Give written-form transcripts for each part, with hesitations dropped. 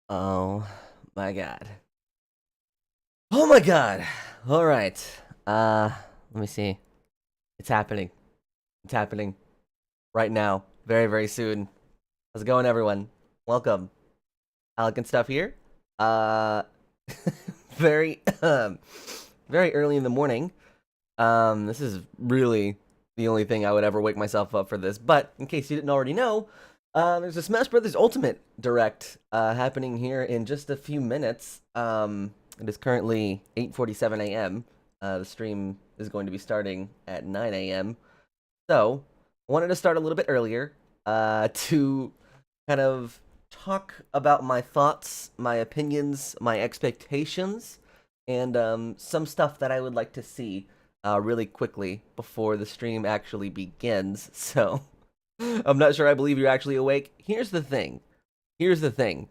Oh my god. Oh my god. All right. Let me see. It's happening. It's happening right now. Very, very soon. How's it going, everyone? Welcome. Alec and stuff here. Uh, very, very early in the morning. This is really the only thing I would ever wake myself up for this. But in case you didn't already know, there's a Smash Brothers Ultimate Direct happening here in just a few minutes. It is currently 8:47 a.m. The stream is going to be starting at 9 a.m. So I wanted to start a little bit earlier to kind of talk about my thoughts, my opinions, my expectations, and some stuff that I would like to see really quickly before the stream actually begins. So I'm not sure I believe you're actually awake. Here's the thing. Here's the thing.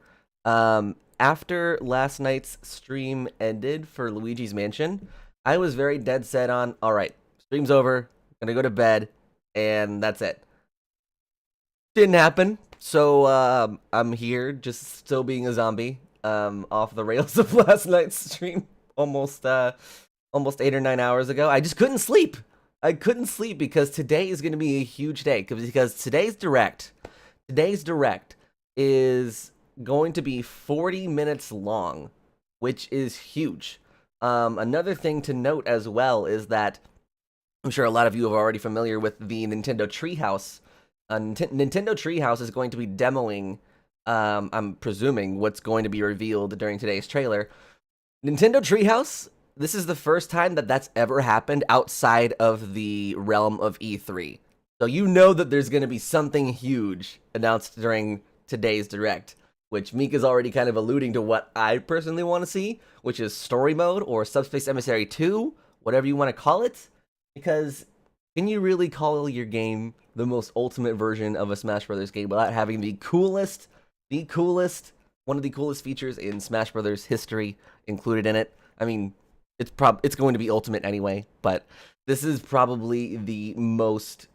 After last night's stream ended for Luigi's Mansion, I was very dead set on, all right, stream's over, gonna go to bed, and that's it. Didn't happen. So I'm here, just still being a zombie, off the rails of last night's stream, almost 8 or 9 hours ago. I just couldn't sleep. I couldn't sleep because today is going to be a huge day. Because today's direct is going to be 40 minutes long, which is huge. Another thing to note as well is that I'm sure a lot of you are already familiar with the Nintendo Treehouse. Nintendo Treehouse is going to be demoing, I'm presuming, what's going to be revealed during today's trailer. Nintendo Treehouse, this is the first time that that's ever happened outside of the realm of E3. So you know that there's going to be something huge announced during today's Direct, which Meek is already kind of alluding to what I personally want to see, which is story mode or Subspace Emissary 2, whatever you want to call it. Because can you really call your game the most ultimate version of a Smash Brothers game without having one of the coolest features in Smash Brothers history included in it? I mean, it's going to be ultimate anyway, but this is probably the most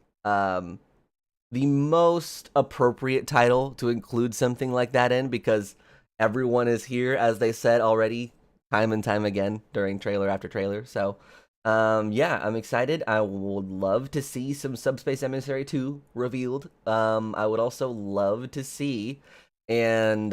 appropriate title to include something like that in, because everyone is here, as they said already, time and time again during trailer after trailer. So yeah, I'm excited. I would love to see some Subspace Emissary 2 revealed. I would also love to see, and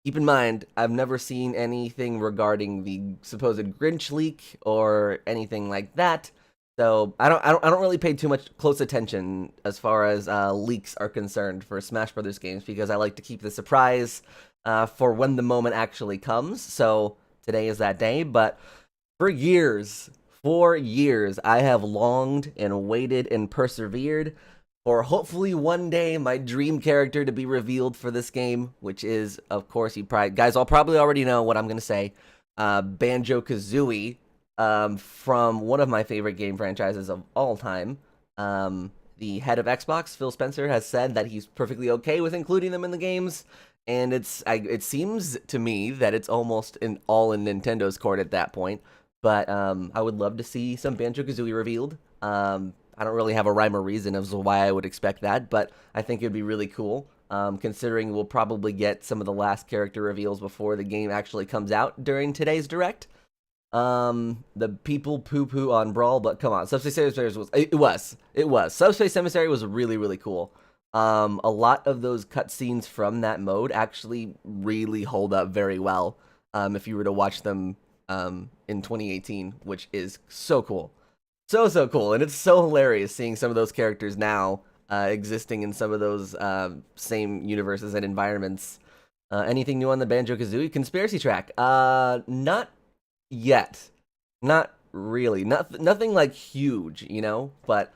keep in mind, I've never seen anything regarding the supposed Grinch leak or anything like that. So I don't really pay too much close attention as far as leaks are concerned for Smash Brothers games, because I like to keep the surprise for when the moment actually comes. So today is that day, but for years, I have longed and waited and persevered for hopefully one day my dream character to be revealed for this game, which is, of course, guys all probably already know what I'm gonna say, Banjo-Kazooie, from one of my favorite game franchises of all time. The head of Xbox, Phil Spencer, has said that he's perfectly okay with including them in the games, and it seems to me that it's almost all in Nintendo's court at that point. But I would love to see some Banjo-Kazooie revealed. I don't really have a rhyme or reason as to why I would expect that, but I think it'd be really cool, considering we'll probably get some of the last character reveals before the game actually comes out during today's Direct. The people poo-poo on Brawl, but come on, Subspace Emissary was. Subspace Emissary was really, really cool. A lot of those cutscenes from that mode actually really hold up very well, if you were to watch them in 2018, which is so cool. So cool, and it's so hilarious seeing some of those characters now existing in some of those same universes and environments. Anything new on the Banjo-Kazooie conspiracy track? Not yet. Not really. Nothing like huge, you know? But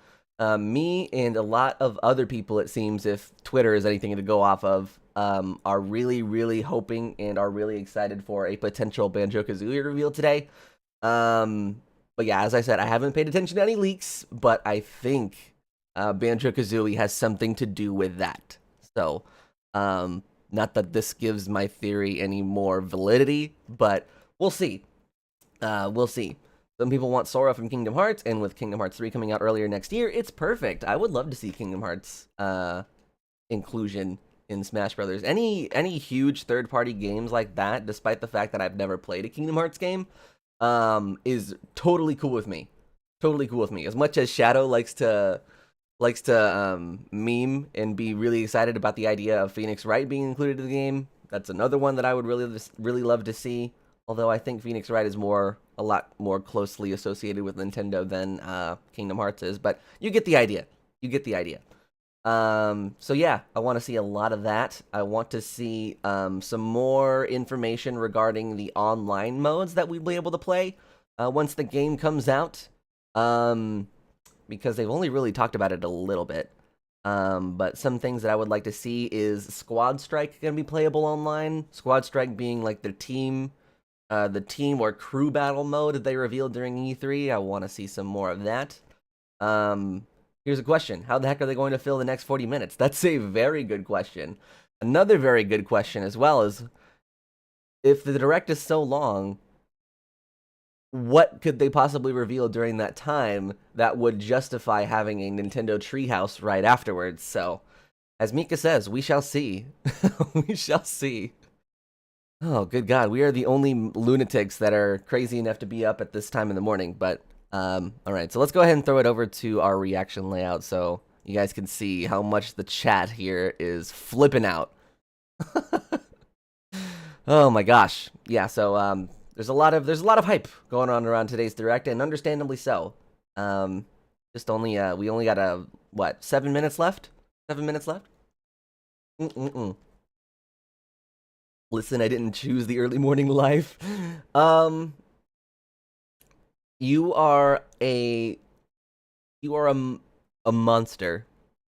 me and a lot of other people, it seems, if Twitter is anything to go off of, are really, really hoping and are really excited for a potential Banjo-Kazooie reveal today. But yeah, as I said, I haven't paid attention to any leaks, but I think Banjo-Kazooie has something to do with that. So, not that this gives my theory any more validity, but we'll see. We'll see. Some people want Sora from Kingdom Hearts, and with Kingdom Hearts 3 coming out earlier next year, it's perfect. I would love to see Kingdom Hearts inclusion in Smash Brothers. Any huge third-party games like that, despite the fact that I've never played a Kingdom Hearts game, is totally cool with me. Totally cool with me. As much as Shadow likes to meme and be really excited about the idea of Phoenix Wright being included in the game, that's another one that I would really love to see. Although I think Phoenix Wright is a lot more closely associated with Nintendo than Kingdom Hearts is, but you get the idea. You get the idea. So yeah, I want to see a lot of that. I want to see some more information regarding the online modes that we'll be able to play once the game comes out. Because they've only really talked about it a little bit. But some things that I would like to see is Squad Strike going to be playable online. Squad Strike being like the team or crew battle mode that they revealed during E3. I want to see some more of that. Here's a question. How the heck are they going to fill the next 40 minutes? That's a very good question. Another very good question as well is, if the Direct is so long, what could they possibly reveal during that time that would justify having a Nintendo Treehouse right afterwards? So, as Mika says, we shall see. We shall see. Oh, good God. We are the only lunatics that are crazy enough to be up at this time in the morning. But, all right. So let's go ahead and throw it over to our reaction layout so you guys can see how much the chat here is flipping out. Oh, my gosh. Yeah, so, there's a lot of hype going on around today's Direct, and understandably so. We only got what, 7 minutes left? 7 minutes left? Listen, I didn't choose the early morning life. You are a monster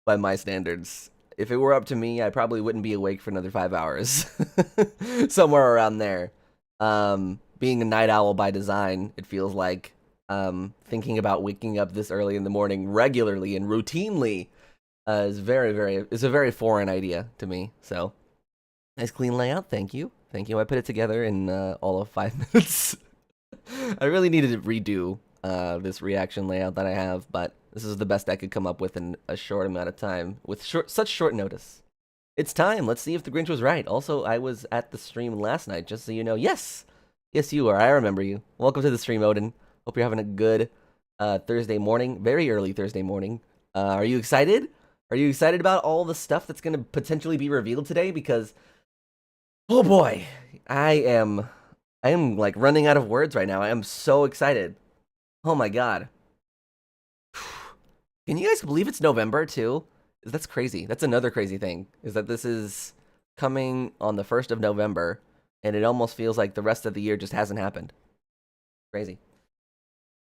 by my standards. If it were up to me, I probably wouldn't be awake for another 5 hours. Somewhere around there. Being a night owl by design, it feels like thinking about waking up this early in the morning regularly and routinely is a very foreign idea to me. So, nice clean layout, thank you. Thank you. I put it together in all of 5 minutes. I really needed to redo this reaction layout that I have, but this is the best I could come up with in a short amount of time, with such short notice. It's time. Let's see if the Grinch was right. Also, I was at the stream last night, just so you know. Yes! Yes, you are. I remember you. Welcome to the stream, Odin. Hope you're having a good Thursday morning. Very early Thursday morning. Are you excited? Are you excited about all the stuff that's going to potentially be revealed today? Because, oh boy, I am like running out of words right now. I am so excited. Oh my God. Can you guys believe it's November too? That's crazy. That's another crazy thing, is that this is coming on the 1st of November, and it almost feels like the rest of the year just hasn't happened. Crazy.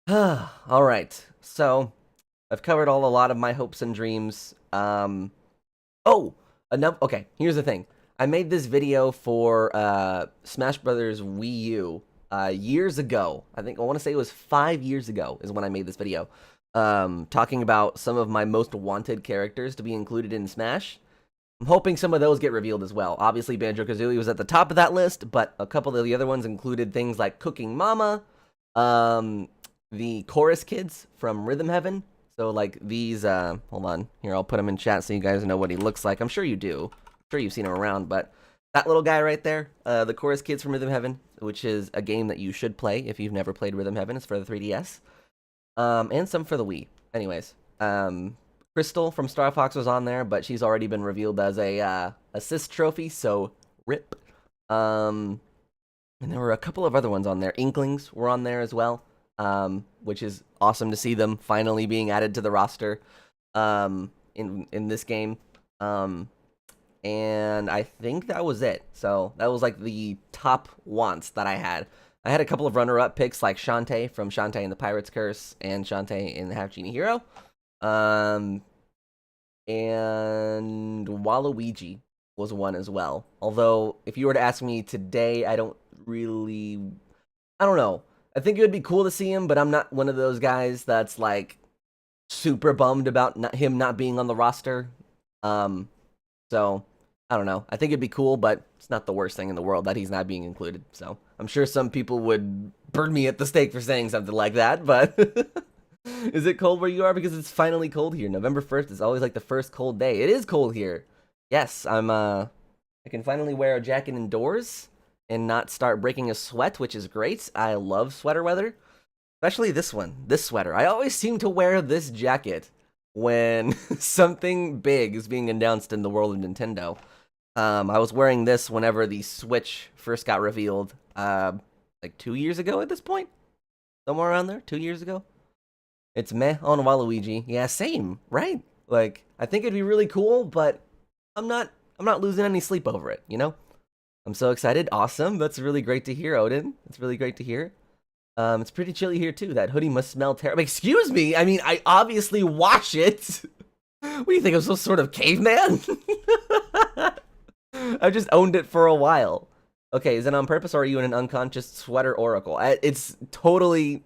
All right. So, I've covered a lot of my hopes and dreams. Okay, here's the thing. I made this video for Smash Brothers Wii U years ago. I want to say it was 5 years ago is when I made this video. Talking about some of my most wanted characters to be included in Smash. I'm hoping some of those get revealed as well. Obviously, Banjo-Kazooie was at the top of that list, but a couple of the other ones included things like Cooking Mama, the chorus kids from Rhythm Heaven. So, like, these, hold on. Here, I'll put him in chat so you guys know what he looks like. I'm sure you do. I'm sure you've seen him around, but that little guy right there, the chorus kids from Rhythm Heaven, which is a game that you should play if you've never played Rhythm Heaven. It's for the 3DS. And some for the Wii. Anyways, Crystal from Star Fox was on there, but she's already been revealed as a assist trophy, so rip. And there were a couple of other ones on there. Inklings were on there as well, which is awesome to see them finally being added to the roster in this game. And I think that was it. So that was like the top wants that I had. I had a couple of runner-up picks like Shantae from Shantae and the Pirate's Curse and Shantae in the Half Genie Hero. And Waluigi was one as well. Although, if you were to ask me today, I don't know. I think it would be cool to see him, but I'm not one of those guys that's like super bummed about him not being on the roster. So, I don't know. I think it'd be cool, but it's not the worst thing in the world that he's not being included. So, I'm sure some people would burn me at the stake for saying something like that, but is it cold where you are? Because it's finally cold here. November 1st is always like the first cold day. It is cold here. Yes, I can finally wear a jacket indoors and not start breaking a sweat, which is great. I love sweater weather, especially this one, this sweater. I always seem to wear this jacket when something big is being announced in the world of Nintendo. I was wearing this whenever the Switch first got revealed, like 2 years ago at this point, somewhere around there, 2 years ago. It's meh on Waluigi. Yeah, same, right? Like, I think it'd be really cool, but I'm not losing any sleep over it, you know? I'm so excited. Awesome. That's really great to hear, Odin. It's really great to hear. It's pretty chilly here too. That hoodie must smell terrible. Excuse me. I mean, I obviously wash it. What do you think? I'm some sort of caveman? I've just owned it for a while. Okay, is it on purpose or are you in an unconscious sweater oracle? It's totally...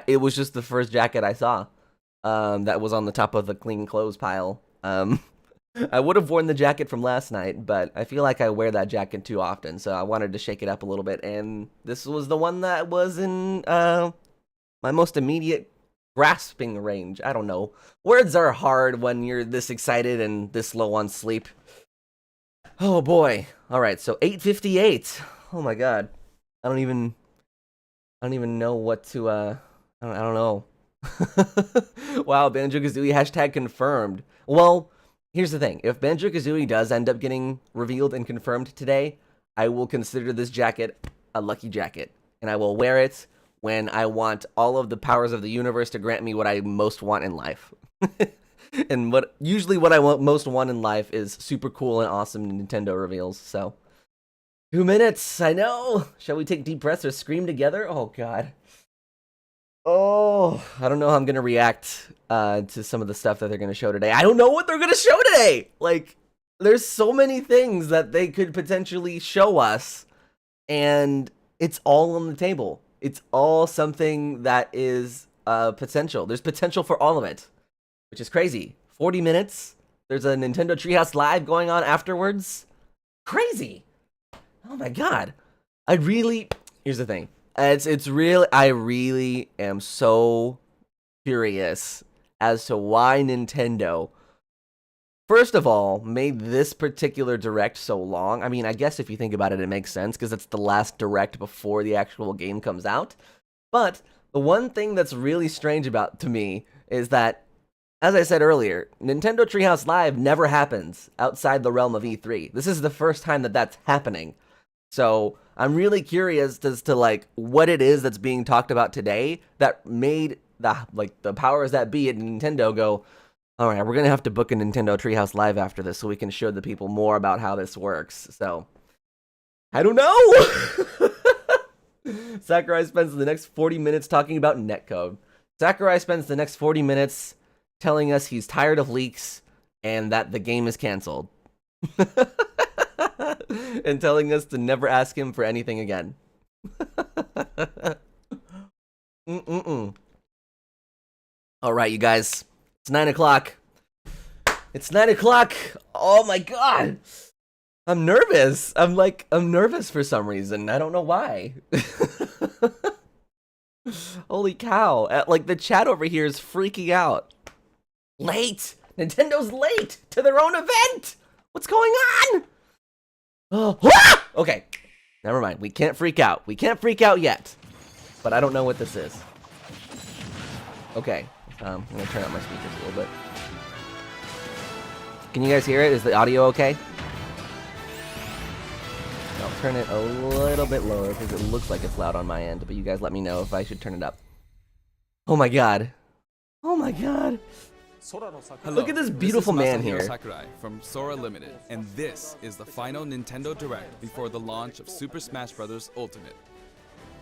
it was just the first jacket I saw. That was on the top of the clean clothes pile. I would have worn the jacket from last night, but I feel like I wear that jacket too often, so I wanted to shake it up a little bit, and this was the one that was in my most immediate grasping range. I don't know. Words are hard when you're this excited and this low on sleep. Oh boy. Alright, so 8:58. Oh my god. I don't even know what to, I don't know. Wow, Banjo-Kazooie hashtag confirmed. Well, here's the thing. If Banjo-Kazooie does end up getting revealed and confirmed today, I will consider this jacket a lucky jacket. And I will wear it when I want all of the powers of the universe to grant me what I most want in life. And usually what I most want in life is super cool and awesome Nintendo reveals, so... 2 minutes, I know! Shall we take deep breaths or scream together? Oh, God. Oh, I don't know how I'm gonna react to some of the stuff that they're gonna show today. I don't know what they're gonna show today! Like, there's so many things that they could potentially show us, and it's all on the table. It's all something that is potential. There's potential for all of it, which is crazy. 40 minutes, there's a Nintendo Treehouse Live going on afterwards. Crazy! Oh my god. Here's the thing. I really am so curious as to why Nintendo, first of all, made this particular Direct so long. I mean, I guess if you think about it, it makes sense, because it's the last Direct before the actual game comes out. But the one thing that's really strange to me is that, as I said earlier, Nintendo Treehouse Live never happens outside the realm of E3. This is the first time that that's happening. So I'm really curious as to like what it is that's being talked about today that made the powers that be at Nintendo go, all right, we're gonna have to book a Nintendo Treehouse Live after this so we can show the people more about how this works. So I don't know. Sakurai spends the next 40 minutes talking about netcode. Sakurai spends the next 40 minutes telling us he's tired of leaks and that the game is canceled. And telling us to never ask him for anything again. Alright, you guys. It's 9 o'clock. It's 9 o'clock. Oh my god. I'm nervous. I'm nervous for some reason. I don't know why. Holy cow. Like, the chat over here is freaking out. Late. Nintendo's late to their own event. What's going on? Oh, ah! Okay, never mind. We can't freak out. We can't freak out yet. But I don't know what this is. Okay, I'm gonna turn up my speakers a little bit. Can you guys hear it? Is the audio okay? I'll turn it a little bit lower because it looks like it's loud on my end. But you guys let me know if I should turn it up. Oh my god. Oh my god. Hello, look at this beautiful man here. Sakurai from Sora Limited, and this is the final Nintendo Direct before the launch of Super Smash Bros. Ultimate.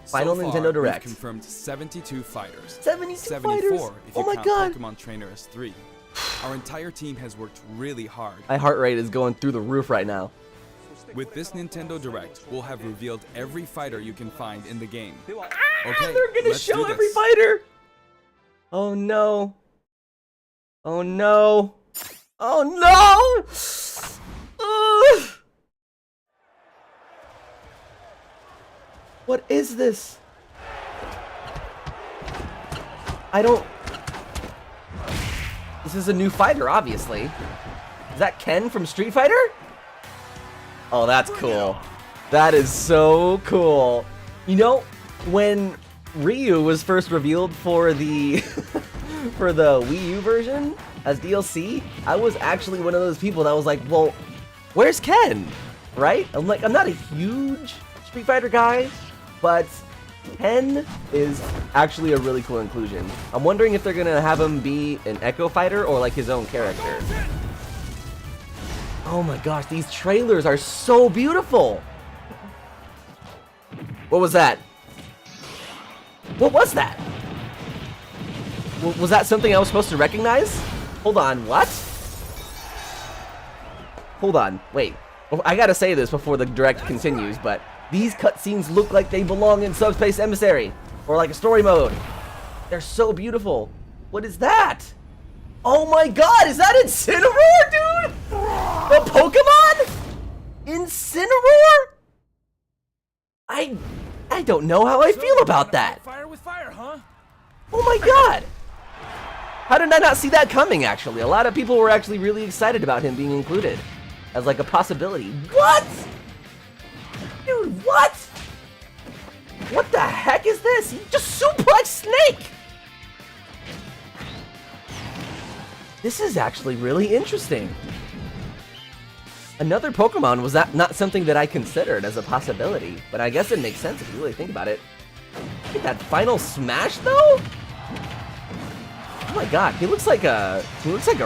Final so far, Nintendo Direct. We've confirmed 72 fighters. 74 fighters? If oh you my count god. Pokemon Trainer as 3. Our entire team has worked really hard. My heart rate is going through the roof right now. With this Nintendo Direct, we'll have revealed every fighter you can find in the game. Okay, they're gonna show every fighter. Oh no. Oh no! Oh no! Ugh. What is this? I don't... This is a new fighter, obviously. Is that Ken from Street Fighter? Oh, that's cool. That is so cool. You know, when Ryu was first revealed for the for the Wii U version as DLC, I was actually one of those people that was like, well, where's Ken? Right? I'm not a huge Street Fighter guy, but Ken is actually a really cool inclusion. I'm wondering if they're gonna have him be an Echo Fighter or like his own character. Oh my gosh, these trailers are so beautiful! What was that? What was that? Was that something I was supposed to recognize? Hold on, what? Hold on, wait. I gotta say this before the direct continues, but these cutscenes look like they belong in Subspace Emissary, or like a story mode. They're so beautiful. What is that? Oh my god, is that Incineroar, dude? The Pokemon? Incineroar? I don't know how I feel about that. Fire with fire, huh? Oh my god. How did I not see that coming, actually? A lot of people were actually really excited about him being included as like a possibility. What? Dude, what? What the heck is this? He just suplexed Snake! This is actually really interesting. Another Pokemon was not something that I considered as a possibility, but I guess it makes sense if you really think about it. Look at that final smash, though? Oh my god, he looks like a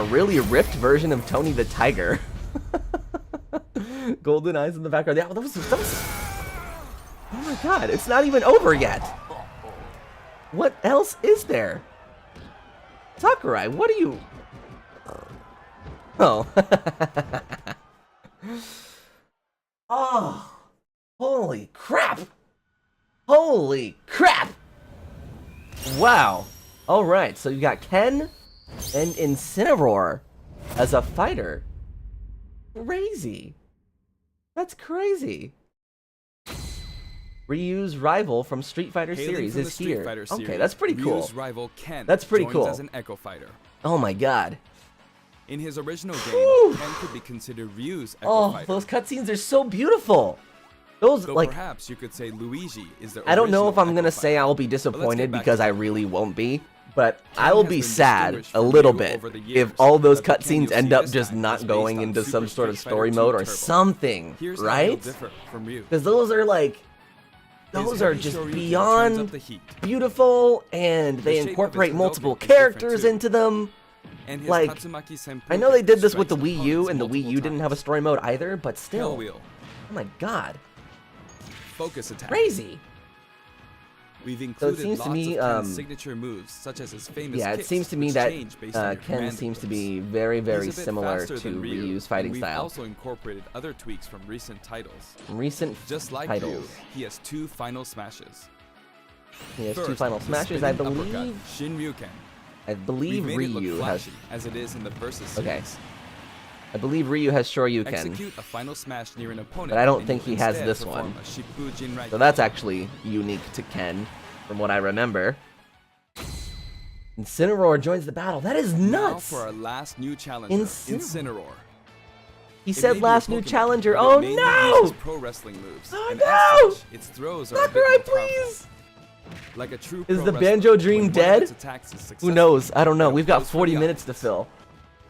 really ripped version of Tony the Tiger. Golden eyes in the background. Yeah, that was. Oh my god, it's not even over yet. What else is there? Sakurai, what are you? Oh. Oh. Holy crap. Holy crap. Wow. Alright, so you got Ken and Incineroar as a fighter. Crazy. That's crazy. Ryu's rival from Street Fighter series is here. Okay, that's pretty cool. Ryu's rival Ken That's pretty joins cool. as an Echo Fighter. Oh my god. In his original Whew. game, Ken could be considered Ryu's Echo Oh, Fighter. those cutscenes are so beautiful. Those, Though like, perhaps you could say Luigi is the I don't know if I'm original gonna Echo say Fighter. I'll be disappointed back because to I it. really won't be, but Ken I will has be been sad distinguished a from little Ryu bit over the if years, all those but the Ken cutscenes you'll end see up this just time not is going based on into Super some sort of Street Fighter story 2 mode or Turbo. something, Here's how right? he'll differ from Ryu. Because those are like, His those are heavy just Shoryuken turns beyond up the heat, beautiful, and they shape of his incorporate Hadouken multiple is different characters too. into them. and his Like, Tatsumaki Senpu I know they did this with strikes the Wii U, opponents and the Wii U multiple didn't have a times. story mode either, but Hell still. Wheel, Oh my god. focus attack. Crazy. We've included seems to lots me, of Ken's signature moves, such as his famous Yeah, it kicks, seems to me which that change based on your Ken command seems to inputs. be very, very He's a bit similar faster to than Ryu, Ryu's fighting and we've style. also incorporated other tweaks from recent titles. Recent Just like titles. Ryu, he has two final smashes. He has two First, final the smashes, I spinning uppercut, believe. Shinryuken. I believe We've made it Ryu look has. flashy, as it is in the Versus Okay. series. I believe Ryu has Shoryuken, Execute a final smash near an opponent, but I don't and think you he has instead this perform one. a Shippu Jinrai So that's actually unique to Ken, from what I remember. Incineroar joins the battle. That is Now nuts. for our last new challenger, Incineroar. He It may said be a last new Pokemon, challenger. but Oh it mainly no! uses pro wrestling moves, Oh and no! as such, its throws are a bit Sakurai, more powerful. please! Like a true Is pro the wrestler, Banjo Dream when one of dead? its attacks is Who successful, knows? I don't know. it We've got goes for 40 the minutes to offense. fill.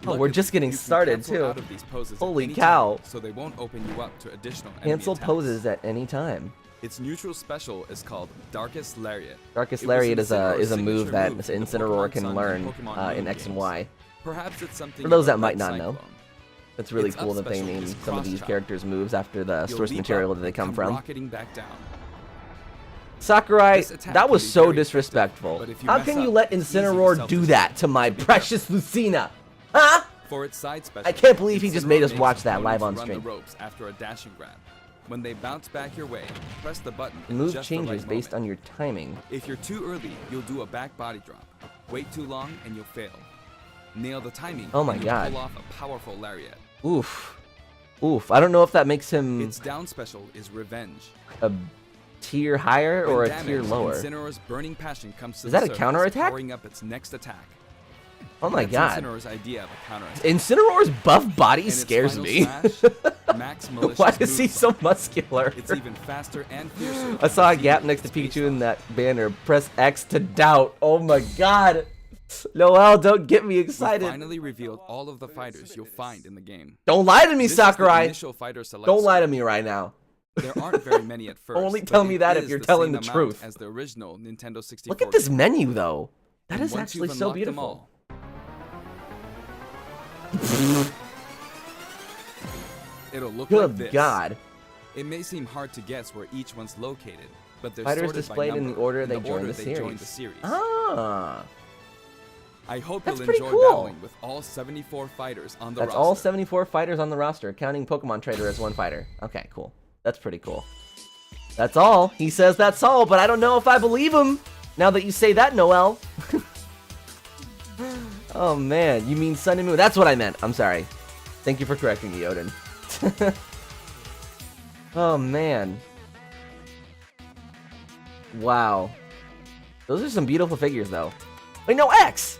Oh, we're Luckily, just getting you can started cancel too. out of these poses at Holy any cow. time, so they won't open you up to additional enemy Cancel attacks. poses at any time. Its neutral special is called Darkest Lariat. Darkest It was Lariat is a Incineroar's move signature that move in the Incineroar Pokemon can Sun learn and Pokemon in Moon X and games. Y. Perhaps it's something For those about that might Red not know. Cyclone. It's really Its cool that they up named special is some of these Cross-Chop. characters' moves after the You'll source leap material up that they and come from. rocketing back down. Sakurai, This attack that can was be so very disrespectful. effective, but if you How mess can you up, let it's easy to Incineroar do self-destruct. that to my So be precious Lucina? Huh? For its side special, I can't believe he just made us Incineroar watch makes that live opponents on run stream. the ropes after a dashing grab. When they bounce back your way, press the button. The move just the right changes based moment. on your timing. If you're too early, you'll do a back body drop. Wait too long and you'll fail. Nail the timing. Oh my and you'll God. Pull off a powerful lariat. Oof. Oof. I don't know if that makes him Its down special is Revenge. a tier higher or When a tier damaged, lower. Incineroar's burning passion comes to Is the that a surface, counterattack? powering up its next attack. Oh my That's god. Incineroar's idea of a counterattack. Incineroar's buff body In its scares final me. smash, Max Malicious Why is he moves so on. muscular? It's even faster and fiercer. I saw a than gap the next to it's based Pikachu in on. that banner. Press X to doubt. Oh my god. Noel, don't get me We excited. finally revealed all of the fighters you'll find in the game. Don't lie to me, This is the Sakurai. initial fighter select Don't lie to screen. me right now. There aren't very many at first. Only but tell me it that if is you're the telling same the amount truth. as the original Nintendo 64 Look at this game. menu, though. That And is once actually you've so unlocked them beautiful. all, it'll look like Good this. god. It may seem hard to guess where each one's located, but they're Fighters sorted displayed by in the number, order in they the joined order the they joined the series. series. Ah. I hope That's you'll pretty enjoy cool. battling with all 74 fighters on the That's roster. all 74 fighters on the roster, counting Pokemon Trader as one fighter. Okay, cool. That's pretty cool. That's all. He says that's all, but I don't know if I believe him. Now that you say that, Noel. Oh man, you mean Sun and Moon? That's what I meant. I'm sorry. Thank you for correcting me, Odin. Oh man. Wow. Those are some beautiful figures, though. Wait, no, X!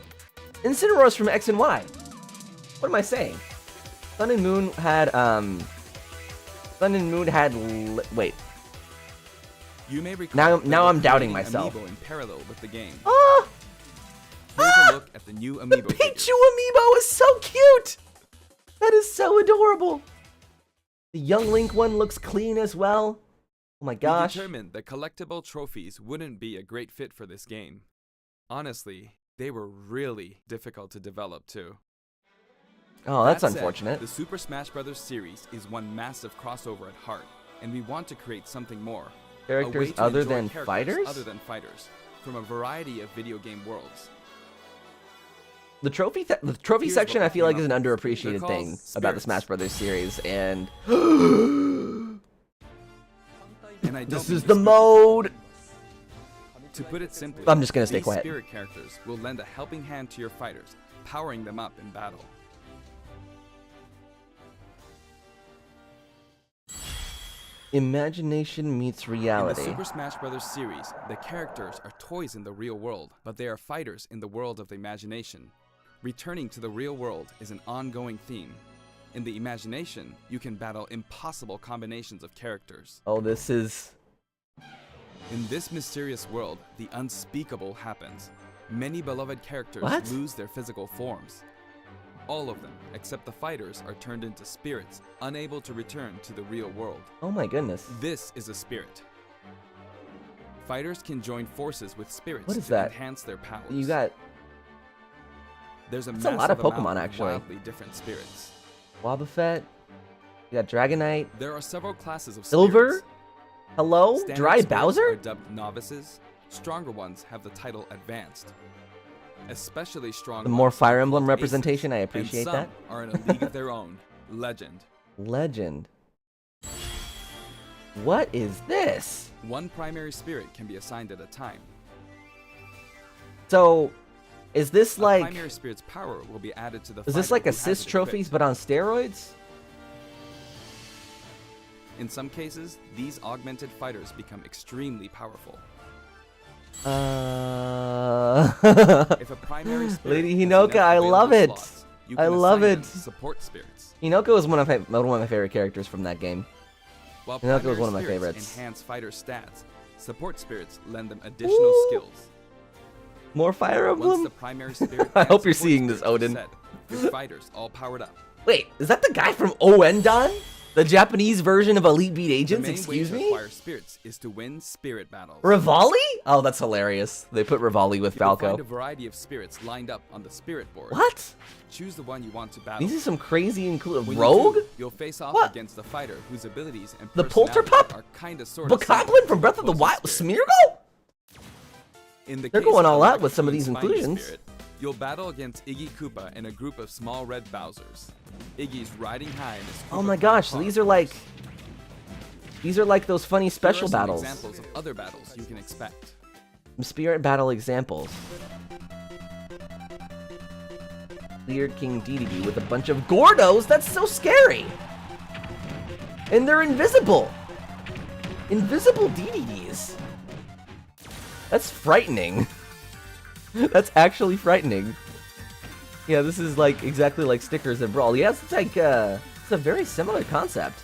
Incineroar's from X and Y. What am I saying? Sun and Moon had, wait. You may recall that Now we're I'm doubting creating myself. Amiibo in parallel with the game. Oh! Here's a look at the new The Amiibo Pichu figures. amiibo is so cute! That is so adorable. The Young Link one looks clean as well. Oh my gosh. We determined that collectible trophies wouldn't be a great fit for this game. Honestly, they were really difficult to develop too. Oh, that's That said, unfortunate. the Super Smash Bros. Series is one massive crossover at heart, and we want to create something more. A Characters way to other enjoy than characters fighters? Other than fighters, from a variety of video game worlds. The trophy Here's section what I we feel like came is an up with. underappreciated They're called thing about the spirits. Smash Brothers series, and And I don't this mean is to the spook mode. To put it simply, I'm just gonna stay these quiet. spirit characters will lend a helping hand to your fighters, powering them up in battle. Imagination meets In the reality. Super Smash Bros. Series, the characters are toys in the real world, but they are fighters in the world of the imagination. Returning to the real world is an ongoing theme. In the imagination, you can battle impossible combinations of characters. Oh, this is. In this mysterious world, the unspeakable happens. Many beloved characters What? lose their physical forms. All of them, except the fighters, are turned into spirits, unable to return to the real world. Oh my goodness. This is a spirit. Fighters can join forces with spirits What is to that? enhance their powers. You got There's a That's a lot massive of Pokemon, amount actually. wildly different spirits. Wobbuffet. You got Dragonite. There are several classes of Silver. spirits. Hello, Standard Dry spirits are Bowser. dubbed novices. Stronger ones have the title advanced. Especially strong The more ones are Fire Emblem called representation, I aces, appreciate and that. some are in a league of their own. Legend. Legend. What is this? One primary spirit can be assigned at a time. So, is this A like? primary spirit's power will be added to the Is this fighter like who has assist it trophies equipped. but on steroids? In some cases, these augmented fighters become extremely powerful. If a primary spirit Lady has Hinoka, enough I love available it. slots, you I can love assign them it. Support spirits. Hinoko is one of my favorite characters from that game. While Hinoka was primary one of my spirits favorites. enhance fighter stats, support spirits lend them additional Ooh. skills. More Fire Once Emblem? the primary spirit I and hope you're support seeing this, spirits are Odin. set, your fighters all powered up. Wait, is that the guy from Oendan? The Japanese version of Elite Beat The Agents? main way Excuse to me? acquire spirits is to win spirit battles. Rivali? Oh, that's hilarious. They put Rivali with You will find a Falco. variety of spirits lined up on the spirit board. What? Choose the one you want to battle. These are some crazy include When you Rogue? do, you'll face off What? against a fighter whose abilities and The personality Polterpup? are kinda sorta Bokoblin from Breath of the Wild? Smeargle? In the They're case going of all the out with some of Raccoon these Spiny inclusions. Spirit, you'll battle against Iggy Koopa and a group of small red Bowsers. Iggy's riding high in his Oh Koopa my Power gosh, so Paw. these are like those funny special Here are some battles. examples of other battles you can expect. Some spirit battle examples. Cleared King Dedede with a bunch of Gordos? That's so scary! And they're invisible! Invisible Dededes! That's frightening. That's actually frightening. Yeah, this is like exactly like stickers and Brawl. Yes, it's like it's a very similar concept.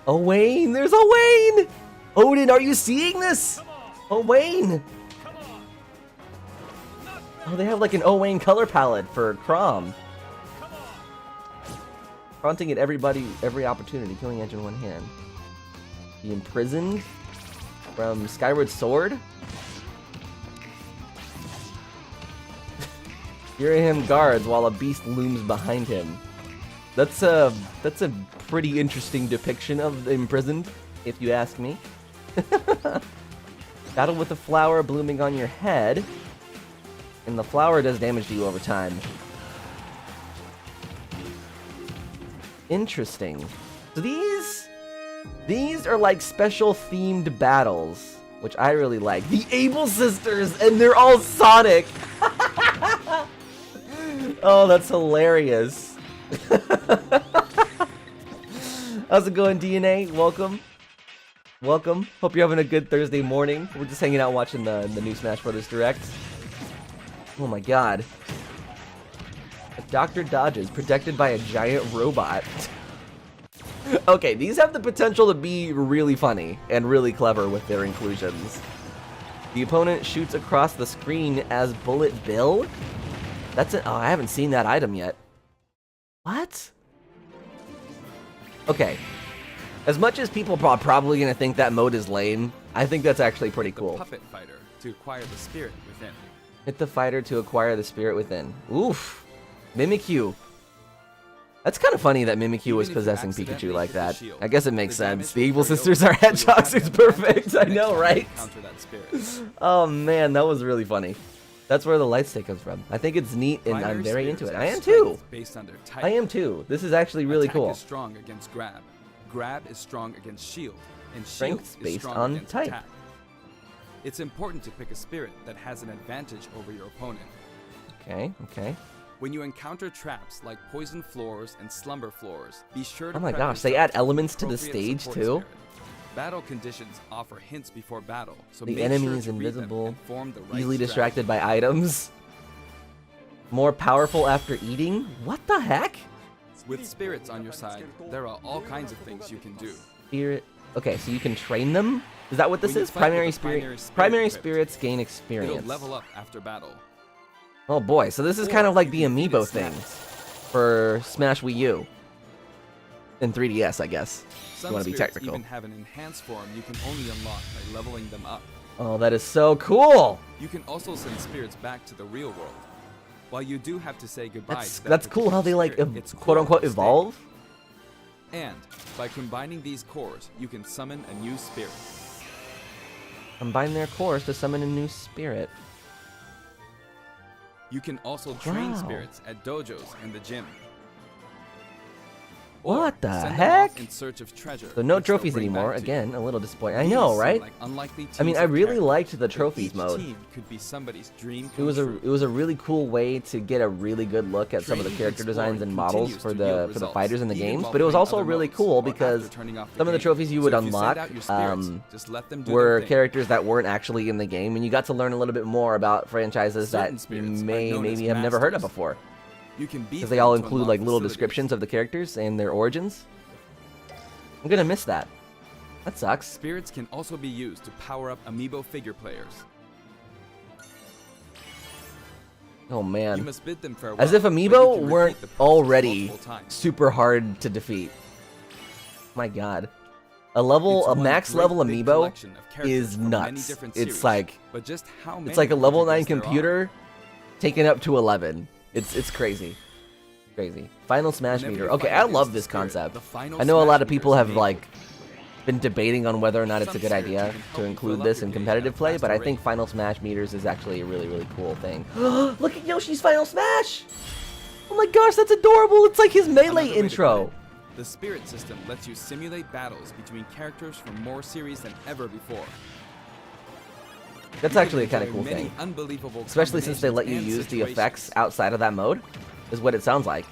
Owain, there's Owain! Odin, are you seeing this? Owain! Oh, they have like an Owain color palette for Crom. Fronting at every opportunity, killing edge in one hand. The Imprisoned from Skyward Sword. Hear him guards while a beast looms behind him. That's a pretty interesting depiction of the Imprisoned, if you ask me. Battle with the flower blooming on your head. And the flower does damage to you over time. Interesting. So these are like special themed battles, which I really like. The Able Sisters, and they're all Sonic. Oh, that's hilarious. How's it going, DNA? Welcome. Welcome. Hope you're having a good Thursday morning. We're just hanging out watching the new Smash Brothers Direct. Oh my god. Dr. Dodges, protected by a giant robot. Okay, these have the potential to be really funny and really clever with their inclusions. The opponent shoots across the screen as Bullet Bill? That's it. Oh, I haven't seen that item yet. What? Okay. As much as people are probably going to think that mode is lame, I think that's actually pretty cool. The Puppet Fighter to acquire the spirit within. Hit the fighter to acquire the spirit within. Oof. Mimikyu. That's kind of funny that Mimikyu was possessing Pikachu like that. I guess it makes sense. The Evil Sisters are hedgehogs. It's perfect. I know, right? Oh man, that was really funny. That's where the light stick comes from. I think it's neat and I'm very into it. I am too. I am too. This is actually really cool. Attack is strong against grab. Grab is strong against shield. And Strength shield is based strong on against type. attack. It's important to pick a spirit that has an advantage over your opponent. Okay, okay. When you encounter traps like poison floors and slumber floors, be sure to Oh my prep gosh, they yourself add elements to the appropriate stage support too? spirit. Battle conditions offer hints before battle, so The make enemy sure is to read them invisible, and form the right easily strategy. distracted by items. More powerful after eating? What the heck? With spirits on your side, there are all kinds of things you can do. Spirit. Okay, so you can train them? Is that what this When you is? fight Primary with the spirit. spirit Primary equipped, spirits gain It'll experience. level up after battle. Oh boy, so this is Or kind of like the you can feed it amiibo thing snacks. for Smash Wii U. And 3DS, I guess. If Some you want to be spirits technical. even have an enhanced form you can only unlock by leveling them up. Oh, that is so cool! You can also send spirits back to the real world. While you do have to say goodbye That's to that cool how they like particular spirit, its quote core unquote will stay. evolve. And by combining these cores, you can summon a new spirit. Combine their cores to summon a new spirit. You can also train Wow. spirits at dojos and the gym. What the send them heck? off in search of treasure, So no which they'll trophies bring anymore. back to you. Again, a little disappointing. I These know, seem right? like unlikely I mean, teams I of really characters, liked the but trophies each mode. team could be somebody's dream It come was true. a really cool way to get a really good look at some of the Training character and designs and models continues for to the yield for the results, fighters in the even games. while But it was playing also other really modes cool or because after turning off the some of the game. trophies you So would if you send unlock out your spirits, just let them do their were thing. characters that weren't actually in the game, and you got to learn a little bit more about franchises Certain that you spirits are may known as maybe have never heard of masters. before. You can beat Because they them all to include unlock like little facilities. descriptions of the characters and their origins. I'm gonna miss that. That sucks. Spirits can also be used to power up amiibo figure players. Oh You man. must bid them farewell. As if but you amiibo can repeat weren't the process already multiple times. super hard to defeat. My god. A It's one max great level big amiibo collection of characters is from many nuts. different It's series, like but just how many it's like a level 9 integers there are. computer taken up to 11. It's crazy. Crazy. Final Smash Whenever meter. you Okay, fight I against love the this spirit, concept. the final I know a lot Smash of people meter have is like been debating on whether or not it's a Some good spirits idea even help to you include fill up this your in gauge competitive at a play, but I faster think rate. Final Smash meters is actually a really cool thing. Look at Yoshi's Final Smash! Oh my gosh, that's adorable! It's like his Another melee way to put intro. it, the spirit system lets you simulate battles between characters from more series than ever before. That's You can actually a kind of enjoy cool many thing. unbelievable Especially since they let you combinations use and the effects situations. outside of that mode, is what it sounds like.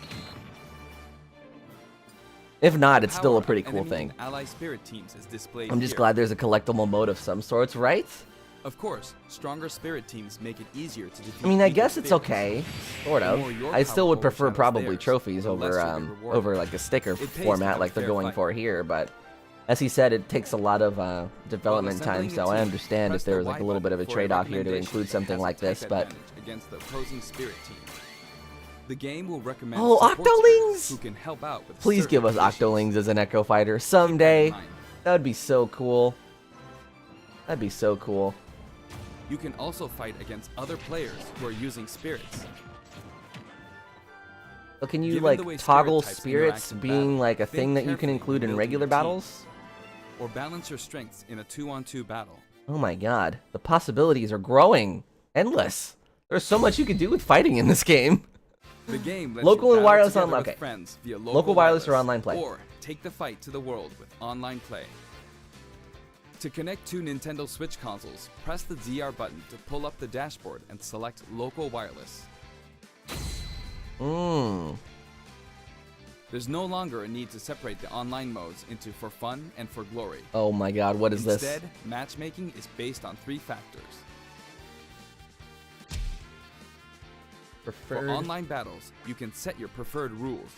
If not, it's still a Power pretty of cool enemy thing. and ally spirit teams is displayed I'm just here. glad there's a collectible mode of some sorts, right? Of course, stronger spirit teams make it easier to defeat I mean, I weaker guess it's spirits. okay, sort The of. more your I still power would prefer overshadows probably theirs, trophies the less over you'll be rewarded. over like a sticker pays to format have like a they're fair going fight. for here, but as he said, it takes a lot of development While time, assembling so a I team, understand press if there the was like Y a little bit of a button for trade-off here to recommendation include that something has a like type this, but advantage against the opposing spirit team. The game will recommend oh, support Octolings! spirits who can help out with Please certain give us conditions. Octolings as an Echo Fighter Keep that in someday. mind. That would be so cool. That'd be so cool. You can also fight against other players who are using spirits. But can you Given the way like spirit toggle types spirits interact in being battle, like a think thing that you can carefully include when in building regular your battles? Or balance your strengths in a 2-on-2 battle. Oh my god, the possibilities are growing. Endless. There's so much you can do with fighting in this game. The game lets Local you and battle wireless together online- with okay. friends via Local wireless or online play? Or take the fight to the world with online play. To connect two Nintendo Switch consoles, press the ZR button to pull up the dashboard and select local wireless. There's no longer a need to separate the online modes into for fun and for glory. Oh my god, what is this? Instead, matchmaking is based on 3 factors. Preferred. For online battles, you can set your preferred rules.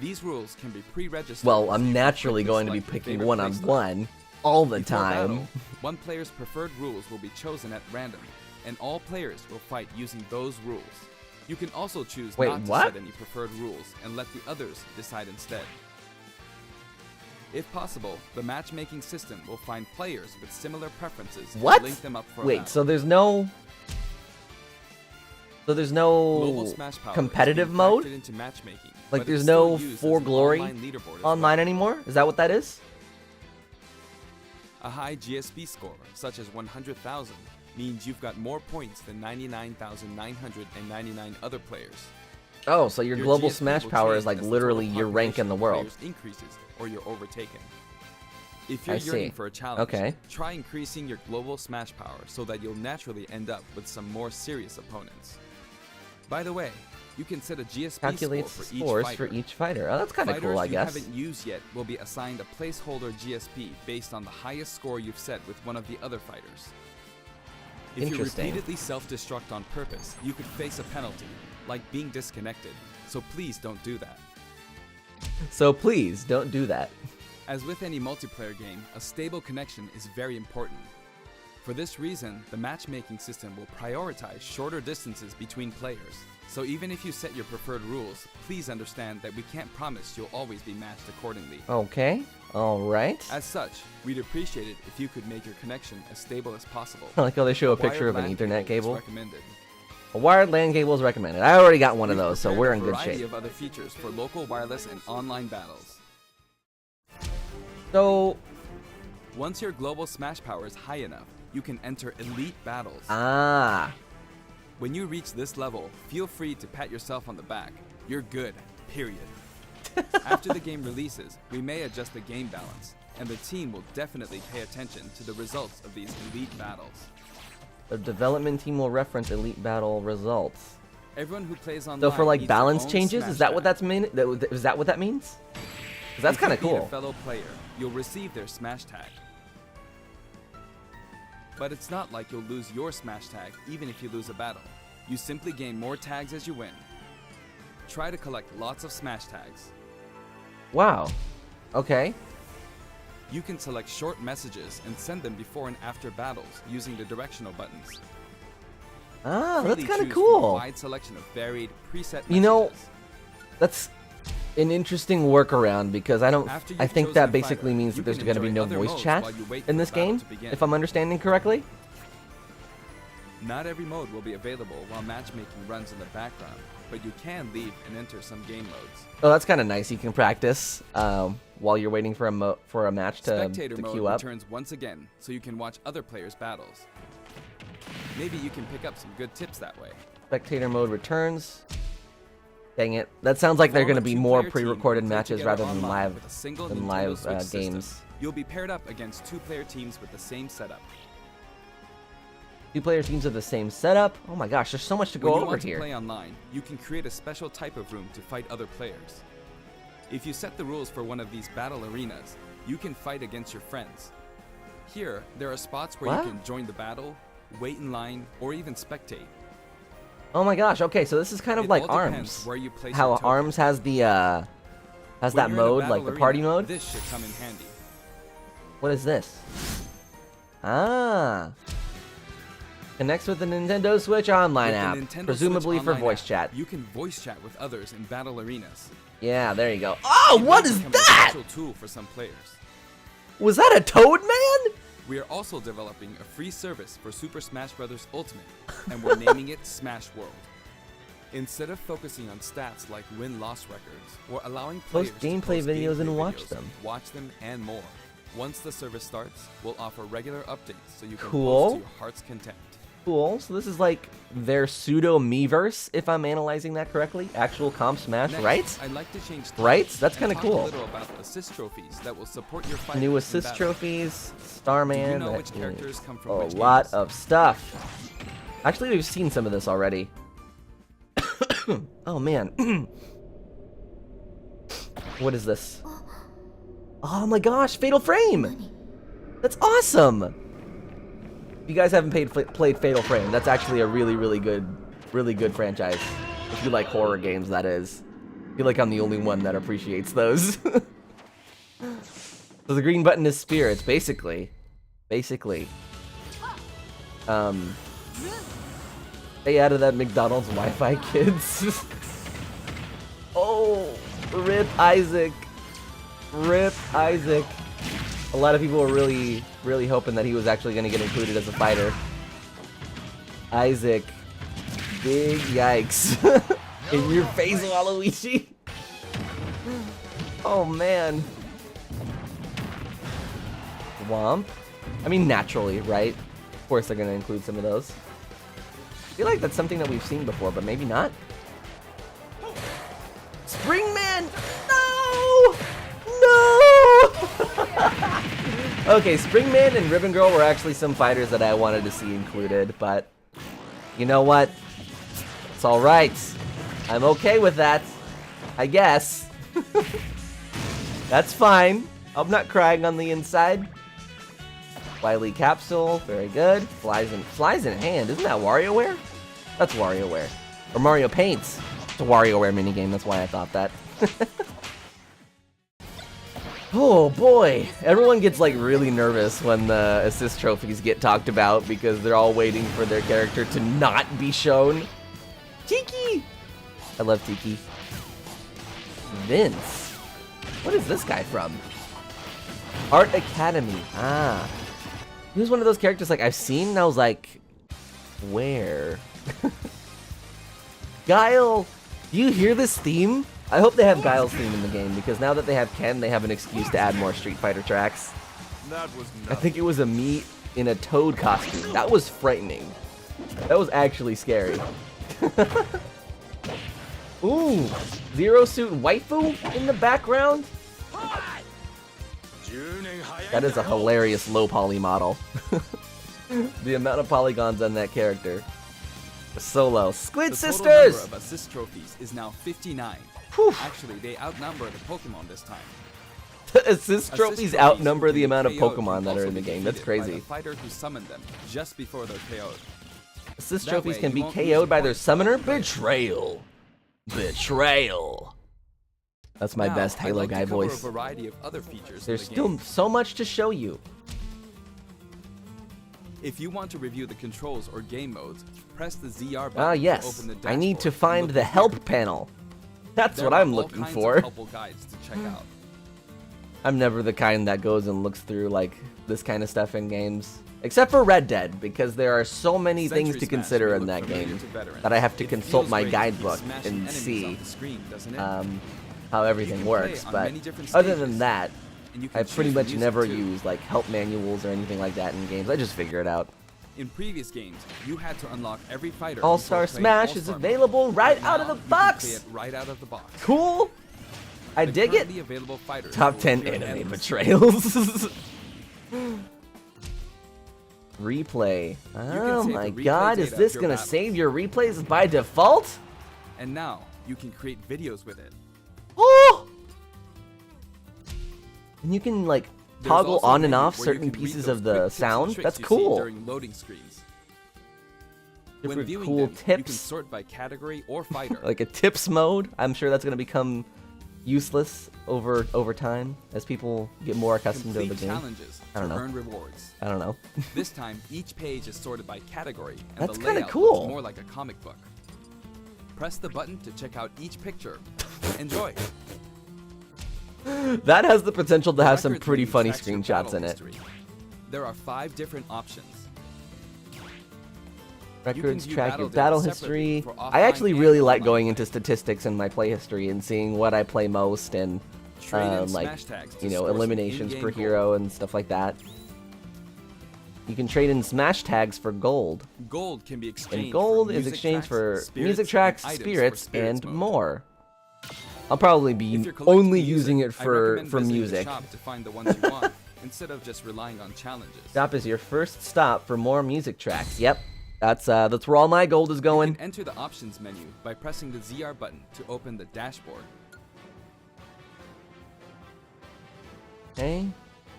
These rules can be pre-registered. Well, so I'm you can naturally quickly going to be select your picking favorite one-on-one all the Before time. battle, one player's preferred rules will be chosen at random, and all players will fight using those rules. You can also choose Wait, not to what? set any preferred rules and let the others decide instead. If possible, the matchmaking system will find players with similar preferences What? and link them up for a Wait, battle. so there's no Global Smash Power is competitive being mode? factored into matchmaking, Like but there's it's still no used as For an Glory online leaderboard as online well. anymore? Is that what that is? A high GSP score, such as 100,000, means you've got more points than 99,999 other players. Oh, so your global GSP Smash will power change is like as the literally total your rank in the population world. of players increases or you're overtaken. If you're I yearning see. for a challenge, Okay. try increasing your global Smash power so that you'll naturally end up with some more serious opponents. By the way, you can set a GSP Calculates score for each scores fighter. for each fighter. Oh, that's kind of Fighters cool, I you guess. haven't used yet will be assigned a placeholder GSP based on the highest score you've set with one of the other fighters. If you Interesting. repeatedly self-destruct on purpose, you could face a penalty, like being disconnected, so please don't do that. So please, don't do that. As with any multiplayer game, a stable connection is very important. For this reason, the matchmaking system will prioritize shorter distances between players. So even if you set your preferred rules, please understand that we can't promise you'll always be matched accordingly. Okay, alright. As such, we'd appreciate it if you could make your connection as stable as possible. I like how they show a Wired picture of an LAN Ethernet is cable. recommended. A wired LAN cable is recommended. I already got one of We've those, so prepared we're a in good variety shape. of other features for local wireless and online battles. So, Once your global Smash power is high enough, you can enter elite battles. When you reach this level, feel free to pat yourself on the back. You're good, period. After the game releases, we may adjust the game balance, and the team will definitely pay attention to the results of these elite battles. the development team will reference elite battle results. Everyone who plays online So for like needs their balance own changes, Smash is that what tag. that's mean? Is that what that means? 'Cause that's If you kind of beat cool. a fellow player, you'll receive their Smash tag. But it's not like you'll lose your Smash tag even if you lose a battle. You simply gain more tags as you win. Try to collect lots of Smash tags. Wow. Okay. You can select short messages and send them before and after battles using the directional buttons. Ah, that's Freely kind of choose from a cool. wide selection of varied preset messages. You know, that's an interesting workaround because I After I you've think chosen that a basically fighter, means you that there's can going to be enjoy no other voice modes chat while you wait for in the this battle game, to begin. if I'm understanding correctly. Not every mode will be available while matchmaking runs in the background, but you can leave and enter some game modes. Oh, that's kind of nice. You can practice while you're waiting for a match to Spectator mode queue up. returns once again, so you can watch other players' battles. Maybe you can pick up some good tips that way. Spectator mode returns. Dang it. That sounds like they're Form going a to be more two-player team pre-recorded and play matches together rather than online live with a single than Nintendo live Switch system. games. You'll be paired up against two-player teams with the same setup. Two-player teams of the same setup. Oh my gosh, there's so much to When go you over want here. to play online, you can create a special type of room to fight other players. If you set the rules for one of these battle arenas, you can fight against your friends. Here, there are spots where What? you can join the battle, wait in line, or even spectate. Oh my gosh. Okay, so this is kind of It like all depends Arms. where you place How your token. Arms has the has When that you're in a mode, battle like the arena, party mode. This should come in handy. What is this? Ah. Connects with the Nintendo Switch Online With the app, Nintendo presumably Switch for Online voice app, chat. You can voice chat with others in battle arenas. Yeah, there you go. Oh, It what may is become that? A special tool for some players. Was that a Toad Man? We are also developing a free service for Super Smash Bros. Ultimate, and we're naming it Smash World. Instead of focusing on stats like win-loss records, we're allowing players Post to gameplay post videos gameplay and watch videos, them. watch them, and more. Once the service starts, we'll offer regular updates so you can Cool. post to your heart's content. Cool. So this is like their pseudo Miiverse, if I'm analyzing that correctly. Actual Comp Smash, Next, right? I'd like to change Right? topics That's and kinda talk cool. A little about assist trophies that will support your fighters New in assist battle. trophies, Starman. Do you know that which characters come from a which lot games? of stuff. Actually, we've seen some of this already. Oh man. What is this? Oh my gosh, Fatal Frame! That's awesome! If you guys haven't played Fatal Frame, that's actually a really good franchise. If you like horror games, that is. I feel like I'm the only one that appreciates those. So the green button is spirits, basically. Stay out of that McDonald's Wi-Fi, kids. Oh, rip Isaac. Rip Isaac. A lot of people were really hoping that he was actually going to get included as a fighter. Isaac. Big yikes. In your face, Waluigi. Oh, man. Womp. I mean, naturally, right? Of course they're going to include some of those. I feel like that's something that we've seen before, but maybe not. Springman! No! No! Okay, Springman and Ribbon Girl were actually some fighters that I wanted to see included, but you know what? It's alright. I'm okay with that. I guess. That's fine. I'm not crying on the inside. Wily Capsule, very good. Flies in hand. Isn't that WarioWare? That's WarioWare. Or Mario Paints. It's a WarioWare minigame, that's why I thought that. Oh boy, everyone gets like really nervous when the assist trophies get talked about because they're all waiting for their character to not be shown. Tiki! I love Tiki. Vince. What is this guy from? Art Academy. Ah. He was one of those characters like I've seen and I was like, where? Guile! Do you hear this theme? I hope they have Guile's theme in the game because now that they have Ken, they have an excuse to add more Street Fighter tracks. That was I think it was a me in a Toad costume. That was frightening. That was actually scary. Ooh, Zero Suit Waifu in the background? That is a hilarious low poly model. The amount of polygons on that character. Solo. Squid The total number Sisters! of assist trophies is now 59. Whew. Actually, they outnumber the Pokemon this time. Assist trophies outnumber the amount of Pokemon that are in the game. That's crazy. The fighter who summoned them just before they're KO'd. Assist That trophies way, can you be won't lose KO'd a by their point. summoner? Betrayal. Betrayal. That's my Now, best I'd Halo like to guy cover voice. A variety of other features There's in the still game. so much to show you. If you want to review the controls or game modes, press the ZR button Ah, to yes. open the I need to dashboard and find look the at help here. panel. That's There what are I'm all looking kinds for. of helpful guides to check out. I'm never the kind that goes and looks through like this kind of stuff in games. Except for Red Dead, because there are so many things Century to Smash consider may in look that familiar game to veterans. that I have to It consult feels my great to keep guidebook smashing and enemies see off the screen, doesn't it? how everything can play works. on But many different other than stages, that, and you can I've pretty choose the much music never too. used like help manuals or anything like that in games. I just figure it out. In previous games, you had to unlock every fighter. All-Star before playing Smash is All-Star mode. available right out of now, the you box. Can play it right out of the box. Cool. I The dig it. currently available fighters Top will 10 appear anime endlessly. betrayals. Replay. Oh save the my replay god, is data this of your gonna battles. save your replays by default? And now, you can create videos with it. Oh! And you can like toggle also a on and menu off where you certain can read pieces those of quick the tips and sound. tricks That's you see cool. during loading screens. When Different viewing cool them, you can tips. sort by category or fighter. Like a tips mode. I'm sure that's gonna become useless over time as people get more accustomed to the Complete game. challenges I don't to know. earn rewards. I don't know. This time, each page is sorted by category, and That's the kinda layout cool. looks more like a comic book. Press the button to check out each picture. Enjoy. That has the potential to have some Records pretty menu funny tracks your screenshots battle in it. history. There are 5 different options. Records, view track your battle battle data separately history. for I offline actually and really like online going play. into statistics in my play history and seeing what I play most and Trade in like, smash tags to you know, score some eliminations in-game per gold. hero and stuff like that. You can trade in smash tags for gold. Gold can be exchanged And gold for is music exchanged tracks, for music spirits, tracks, and items for spirits, spirits and mode. more. I'll probably If be you're collecting only music, using it I for recommend visiting the music. shop to find the ones you want, instead of just relying on challenges. Shop is your first stop for more music tracks. Yep, that's where all my gold is You going. can enter the options menu by pressing the ZR button to open the dashboard. Okay,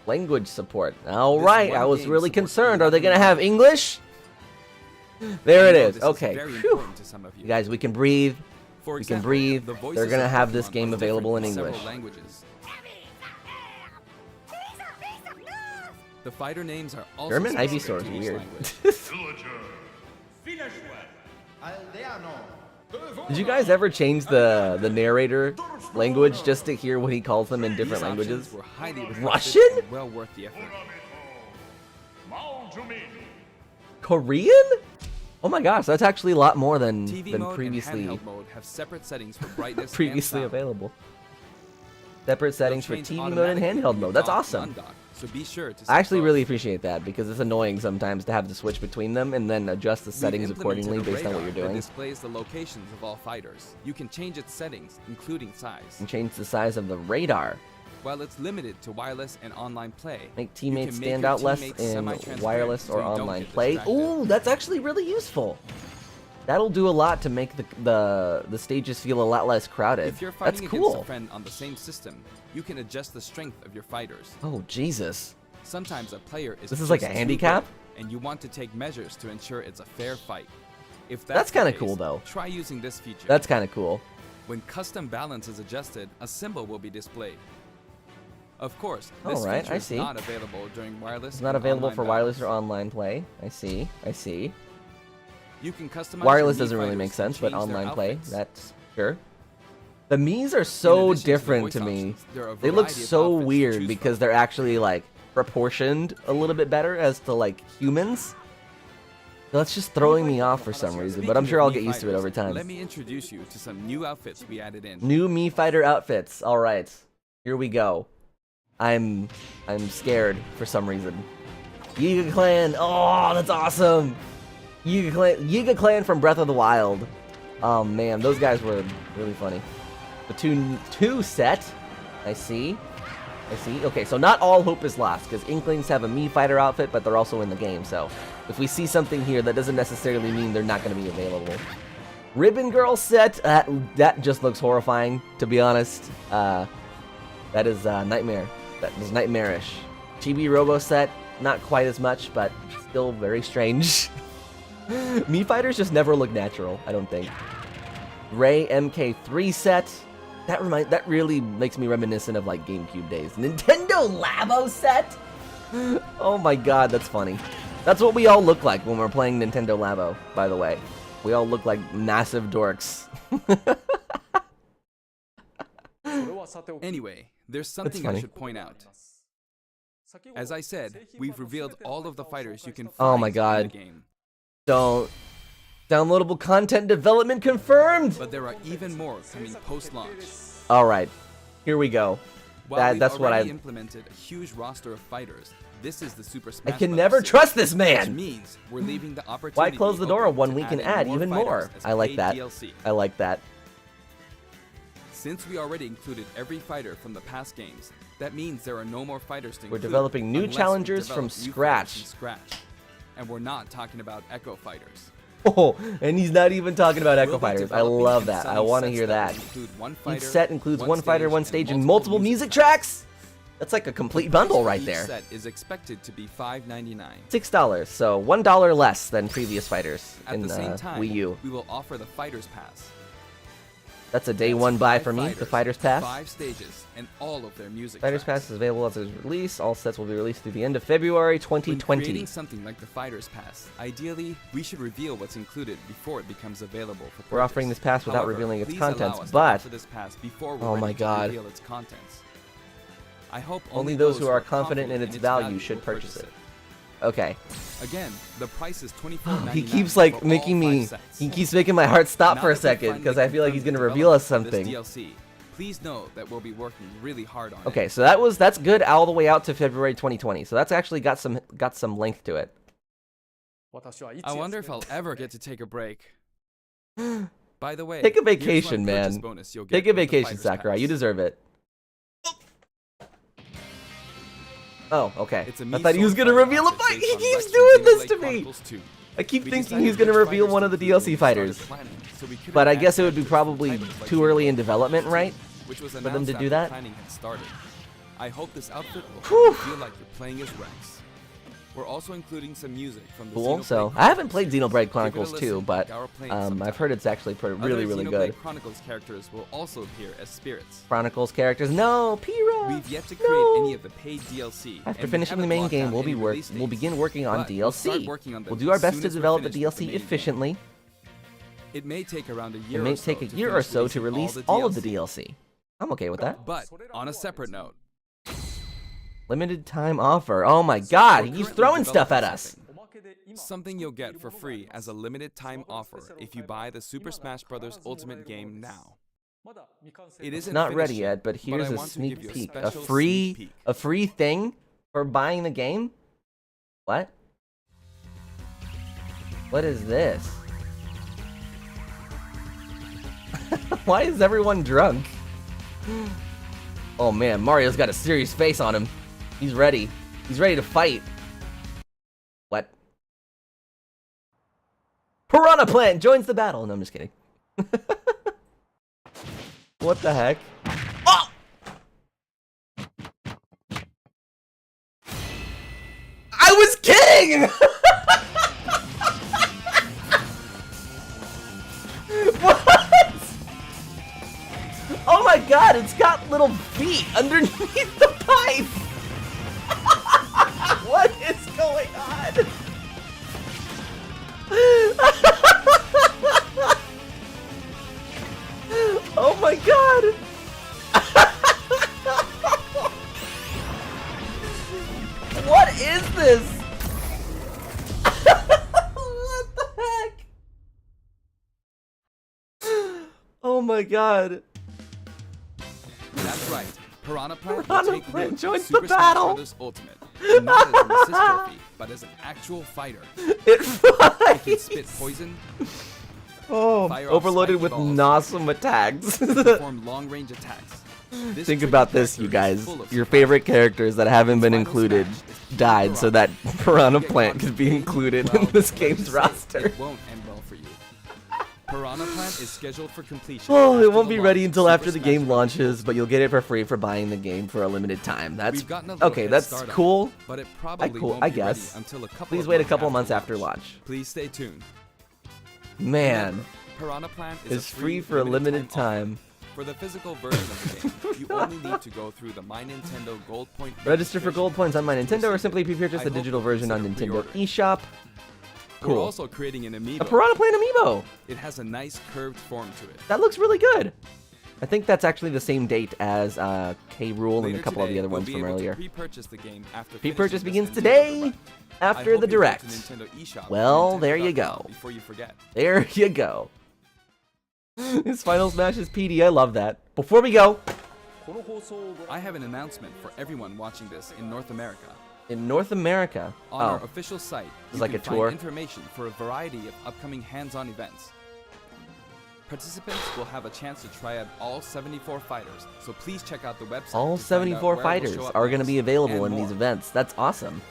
language support. All This right, one I was game really supports concerned. Are they 11 gonna have English? There I it know is. this Okay, very Phew. important to some of you. You guys, we can breathe. For we can example, breathe. the They're voices gonna of have this Pokemon game are available in different several English. languages. The fighter names are also German specific Ivysaur is to each weird. Villager. Did you guys ever change the narrator language just to hear what he calls them in different These languages? options were highly requested Russian? and well worth the effort. Korean? Oh my gosh, that's actually a lot more than TV mode previously and handheld mode have separate settings for brightness previously and sound. available. Separate settings for They'll change TV mode and automatically handheld when you mode. That's dock and awesome. undock, so be sure to I actually set really both. appreciate that because it's annoying sometimes to have to switch between them and then adjust the We've settings implemented accordingly a based on what radar you're that doing. displays the locations of all fighters. You can change its settings, including size. And change the size of the radar. While it's limited to wireless and online play, Make you teammates can make stand your out less teammates in semi-transparent wireless so or you don't online get play. distracted. Ooh, that's actually really useful. That'll do a lot to make the stages feel a lot less crowded. If you're That's fighting cool. against a friend on the same system, you can adjust the strength of your fighters. Oh, Jesus. Sometimes a player is This is like just a too handicap? good, and you want to take measures to ensure it's a fair fight. If That's the kinda case, cool, though. Try using this feature. That's kind of cool. When custom balance is adjusted, a symbol will be displayed. Of course, this Alright, feature I is see. not available during wireless. It's not and available online for wireless or battles. online play. I see. I see. You can customize Wireless your Mii doesn't really fighters make and sense, but change their online play, outfits. that's sure. The Mii's are In so addition to the different voice to me. options, there are a They look variety of so outfits to weird choose because from. they're actually like proportioned a little bit better as to like humans. That's just throwing me off for some reason, but I'm Speaking sure of I'll Mii get used to it fighters, over time. Let me introduce you to some new outfits we added in. New Mii fighter outfits. All right, here we go. I'm scared for some reason. Yiga Clan. Oh, that's awesome. Yiga Clan from Breath of the Wild. Oh man, those guys were really funny. The two set. I see. Okay, so not all hope is lost because Inklings have a Mii fighter outfit, but they're also in the game. So if we see something here, that doesn't necessarily mean they're not going to be available. Ribbon Girl set. That just looks horrifying, to be honest. That is nightmare. That is nightmarish. Chibi Robo set, not quite as much, but still very strange. Mii fighters just never look natural, I don't think. Ray MK3 set. That really makes me reminiscent of like GameCube days. Nintendo Labo set. Oh my god, that's funny. That's what we all look like when we're playing Nintendo Labo, by the way. We all look like massive dorks. Anyway, there's something I funny. should point out. As I said, we've revealed all of the fighters you can find Oh my in god. the game. Don't. Downloadable content development confirmed! But there are even more coming post-launch. Alright, here we go. While we've That's what already I. implemented a huge roster of fighters, this is the Super Smash I can Bros. never series, trust this which man! means we're leaving the opportunity Why close the door open when to we can in add even fighters more? as I like paid that. DLC. I like that. Since we already included every fighter from the past games, that means there are no more fighters to We're include developing new unless we challengers develop from new fighters scratch. from scratch. And we're not talking about Echo Fighters. Oh, and he's not even talking about Echo We'll be Fighters. I developing love and that. I selling want to sets hear that that. will include one Each fighter, set includes one fighter, one stage, and multiple multiple music tracks? That's like a complete The bundle price for right each there. set is expected to be $5.99. $6, so $1 less than previous fighters At in the same time, Wii U. we will offer the Fighters Pass. That's a day That's one buy 5 for me, the fighters, Fighters Pass. 5 stages, and all of their music Fighters tracks. Pass is available as a release. All sets will be released through the end of February When 2020. creating something like the Fighters Pass, ideally, we should reveal what's included before it becomes available for purchase. We're offering this pass without However, revealing its please allow contents, us to but offer this pass before we're oh ready my to God. reveal its contents. I hope only those who are confident in its value should purchase it. Okay. Again, the price is $24.99. He keeps for like all making 5 me. sets. He keeps making my heart stop Now for a that we've second finally because I feel like he's confirmed gonna the reveal us development something. of this DLC, please know that we'll be working really hard on it. Okay, so that's good all the way out to February 2020. So that's actually got some length to it. I wonder if I'll ever get to take a break. By the way, Take a here's one vacation, purchase man. bonus you'll get Take a with the vacation, Fighters Sakurai. Pass. You deserve it. Oh, okay. It's a I thought he was Mii gonna Sword reveal a outfit fight. He based on keeps Rex doing from this Xenoblade to me. Chronicles 2. I keep We thinking decided he's gonna which reveal fighters one to of the include when DLC we fighters. started planning, so we couldn't But I add guess it would be characters probably from titles like too early in Xenoblade development, Chronicles right? 2, which was For them to announced do after that? planning had started. I hope this outfit will Whew. help you feel like you're playing as Rex. We're also including some music from the Cool. Xenoblade So I haven't Chronicles played series. Xenoblade Give it a Chronicles 2, listen, but like our playing I've sometime. heard it's actually really Other good. Xenoblade Chronicles characters will also appear as spirits. Chronicles characters. No, Pyrrha. We've yet to create No. any of the paid DLC. After and we finishing the haven't main locked game, down any release we'll dates. begin working on But we'll start DLC. working on them We'll do our as best soon to as we're develop the finished with DLC main game. efficiently. It may take around a It year may or so take a to year or finish so to releasing release all of the DLC. I'm okay with that. But on a separate note, Limited time offer. Oh my god, he keeps currently throwing stuff at developing us. something you'll get for free as a limited time offer if you buy the Super Smash Bros. Ultimate game now. It isn't Not ready finished yet, but I here's a want to give sneak you a peek. A special free sneak peek. a free thing for buying the game? What? What is this? Why is everyone drunk? Oh man, Mario's got a serious face on him. He's ready. He's ready to fight. What? Piranha Plant joins the battle. No, I'm just kidding. What the heck? Oh! I was kidding! What? Oh my god, it's got little feet underneath the pipe! What is going on? Oh my god! What is this? What the heck? Oh my god. That's right. Piranha Plant Piranha will take Plant root in joins the Super Smash battle. Bros. Ultimate. Not as an assist trophy, but as an actual fighter. It It can flies! spit poison, Oh, fire off overloaded spiky with balls. awesome attacks. perform long-range attacks. This Think tricky about this, character you is guys. full of Your surprises. favorite characters that haven't been Final included Smash is died so that Piranha Get Plant caught could be in included well, in this let's game's just say roster. It won't end well for you. Piranha Plant is scheduled for completion. Oh, it after won't the be ready launch of until Super after the Smash game Bros. launches, but you'll get it for free for buying the game for a limited time. That's We've gotten a little okay. head that's start on it, cool. but it probably cool, won't I be ready guess. until a couple Please of wait a months couple months after launch. Please stay tuned. Man, Remember, Piranha Plant is it's free for a limited time. offer. For the physical version of the game, you only need to go through the My Nintendo Gold Point. Register for gold points on my Nintendo, or receive simply it. pre-purchase I the hope digital you'll version on consider Nintendo pre-ordering. eShop. We're Cool. also creating an amiibo. A Piranha Plant amiibo. It has a nice curved form to it. That looks really good. I think that's actually the same date as K. Rool and Later a couple of the today, other we'll ones be from able to earlier. Pre-purchase the game after Pre-purchase finishing begins this Nintendo today, run. I after hope the you go to direct. Nintendo eShop or Well, there you Nintendo.com go. Before you forget. There you go. His Final Smash is PD. I love that. Before we go, I have an announcement for everyone watching this in North America. in North America. On our Oh, official site, It's you like can a tour. find information for a variety of upcoming hands-on events. Participants will have a chance to try out all 74 fighters, so please check out the website. all to find out 74 where it will fighters show up are going to next, be available and in these more. events. That's awesome.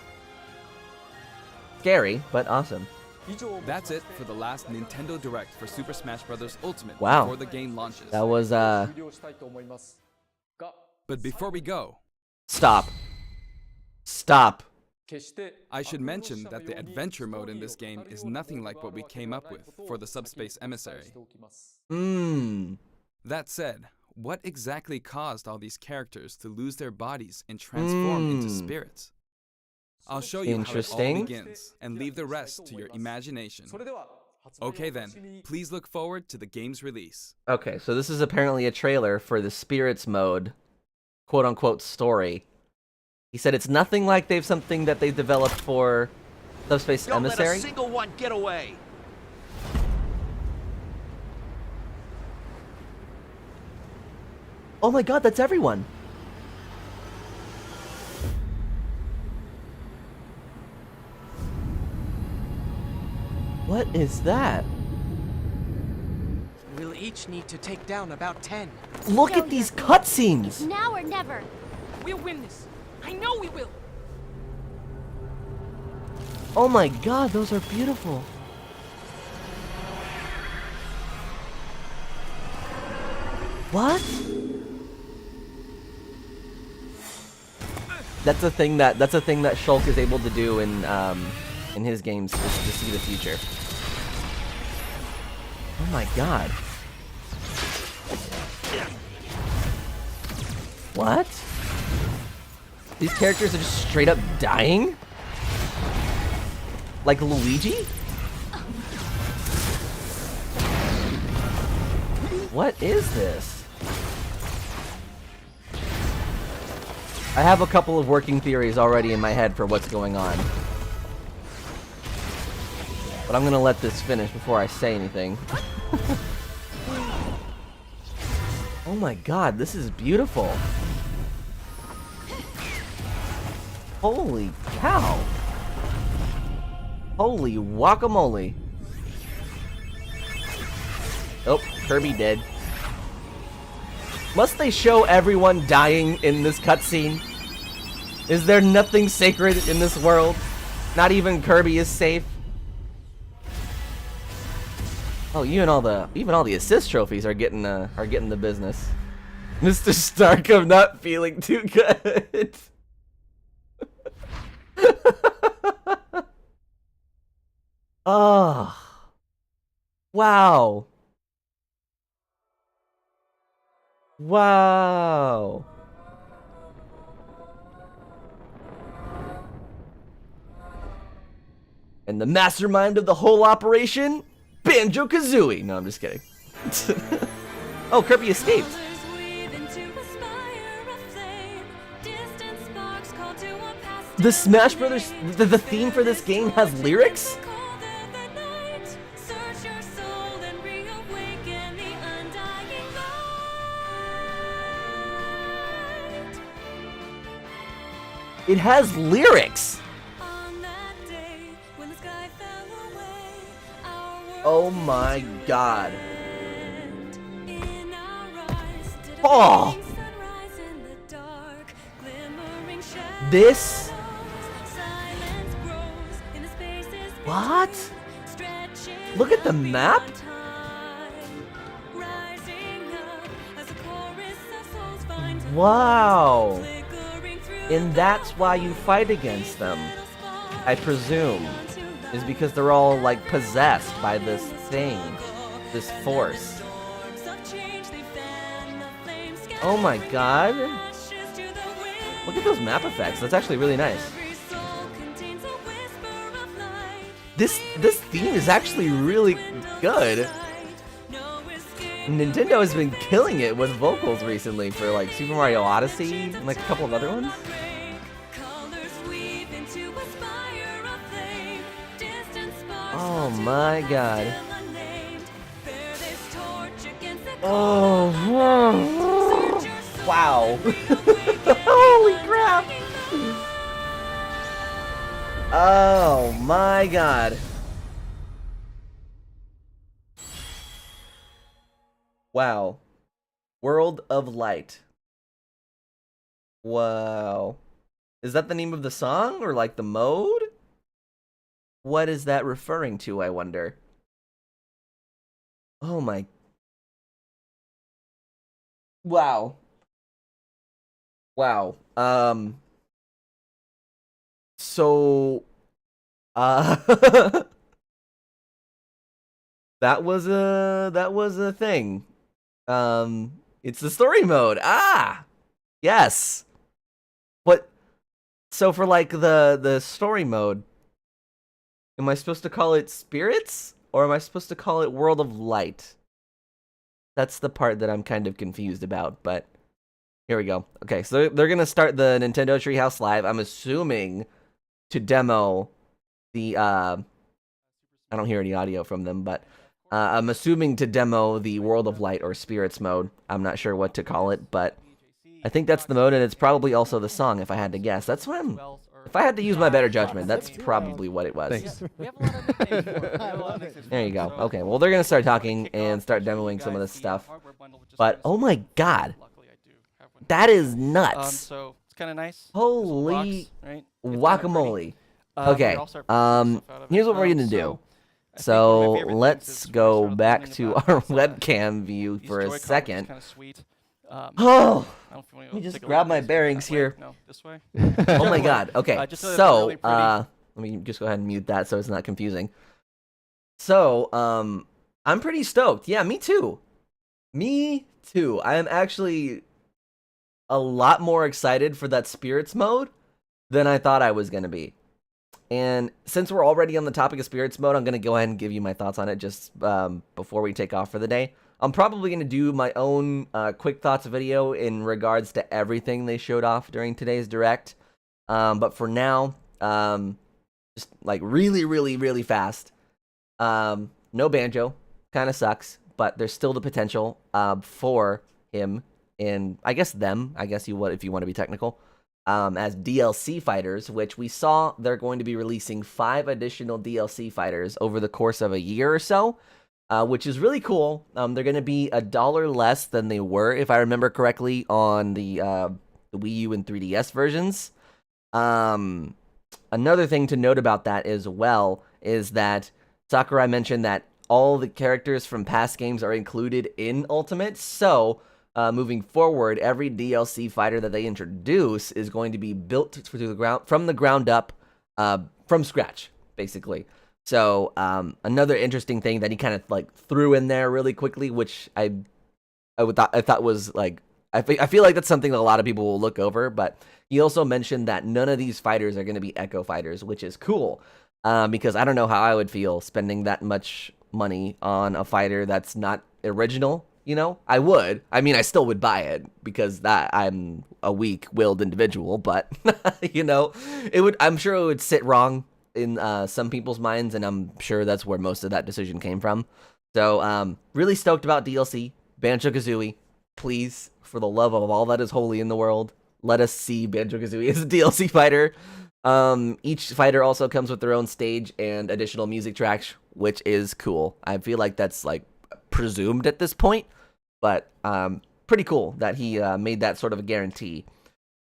Scary, but awesome. That's it for the last Nintendo Direct for Super Smash Bros. Ultimate Wow. before the game launches. That was But before we go, Stop. Stop. I should mention that the adventure mode in this game is nothing like what we came up with for the Subspace Emissary. That said, what exactly caused all these characters to lose their bodies and transform into spirits? I'll show you how it all begins and leave the rest to your imagination. Okay then, please look forward to the game's release. Okay, so this is apparently a trailer for the spirits mode, quote-unquote, story. He said it's nothing like something that they've developed for Subspace Emissary. Don't let a single one get away. Oh my god, that's everyone. What is that? We'll each need to take down about 10. Look at these cutscenes. Now or never. We'll win this. I know we will. Oh my god, those are beautiful. What? That's a thing that Shulk is able to do in his games, is to see the future. Oh my god. What? These characters are just straight up dying? Like Luigi? What is this? I have a couple of working theories already in my head for what's going on. But I'm gonna let this finish before I say anything. Oh my god, this is beautiful. Holy cow. Holy guacamole. Oh, Kirby dead. Must they show everyone dying in this cutscene? Is there nothing sacred in this world? Not even Kirby is safe? Oh, even all the assist trophies are getting the business. Mr. Stark, I'm not feeling too good. Oh. Wow. Wow. And the mastermind of the whole operation? Banjo-Kazooie! No, I'm just kidding. Oh, Kirby escaped. The Smash Brothers, the theme for this game has lyrics? It has lyrics! Oh my god. Oh! This? What? Look at the map? Wow. And that's why you fight against them, I presume. Is because they're all, like, possessed by this thing. This force. Oh my god. Look at those map effects. That's actually really nice. This theme is actually really good. Nintendo has been killing it with vocals recently for, like, Super Mario Odyssey and, like, a couple of other ones. Oh my god. Oh, wow. Holy crap. Oh my god. Wow. World of Light. Wow. Is that the name of the song or like the mode? What is that referring to, I wonder? Oh my... Wow. Wow. So, uh, that was a thing. It's the story mode. Ah, yes. What? So for like the story mode, am I supposed to call it spirits or am I supposed to call it World of Light? That's the part that I'm kind of confused about, but here we go. Okay, so they're gonna start the Nintendo Treehouse Live. I'm assuming to demo the I don't hear any audio from them, but I'm assuming to demo the World of Light or Spirits mode. I'm not sure what to call it, but I think that's the mode, and it's probably also the song, if I had to guess. That's what I'm... If I had to use my better judgment, that's probably what it was. Thanks. We have a lot of nicknames for it. We have a lot of nicknames for There you it. go. So, Okay, well, they're going to start talking kick off and start showing demoing you some of guys this the, stuff. hardware bundle, which just But, goes oh my through. god, Luckily, I do have one. that is nuts. So it's kind of nice. Holy Box, right? We've done it guacamole. pretty. Okay, we all start putting stuff out of it. here's what we're going to do. I think one of my So, favorite things let's is when I go started back learning to about our this, webcam view these for a Joy-Con, which is second. kinda sweet. Oh, I don't know if you wanna let me go just take a grab look. my Is it bearings that way? here. No, this way. Oh my god, okay, just so that they're so, really pretty. let me just go ahead and mute that so it's not confusing. So, I'm pretty stoked. Yeah, me too. Me too. I am actually a lot more excited for that Spirits mode than I thought I was going to be. And since we're already on the topic of Spirits mode, I'm going to go ahead and give you my thoughts on it just before we take off for the day. I'm probably going to do my own quick thoughts video in regards to everything they showed off during today's Direct. But for now, just like really, really, really fast. No Banjo. Kind of sucks, but there's still the potential for him in, I guess them, I guess you would if you want to be technical, as DLC fighters, which we saw they're going to be releasing 5 additional DLC fighters over the course of a year or so, which is really cool. They're going to be $1 less than they were, if I remember correctly, on the Wii U and 3DS versions. Another thing to note about that as well is that Sakurai mentioned that all the characters from past games are included in Ultimate, so moving forward, every DLC fighter that they introduce is going to be built from the ground up, from scratch, basically. So another interesting thing that he kind of like threw in there really quickly, which I thought was like, I feel like that's something that a lot of people will look over, but he also mentioned that none of these fighters are going to be Echo fighters, which is cool, because I don't know how I would feel spending that much money on a fighter that's not original. You know, I would. I mean, I still would buy it because I'm a weak-willed individual, but you know, I'm sure it would sit wrong in some people's minds, and I'm sure that's where most of that decision came from. So, really stoked about DLC. Banjo-Kazooie, please, for the love of all that is holy in the world, let us see Banjo-Kazooie as a DLC fighter. Each fighter also comes with their own stage and additional music tracks, which is cool. I feel like that's like presumed at this point, but pretty cool that he made that sort of a guarantee.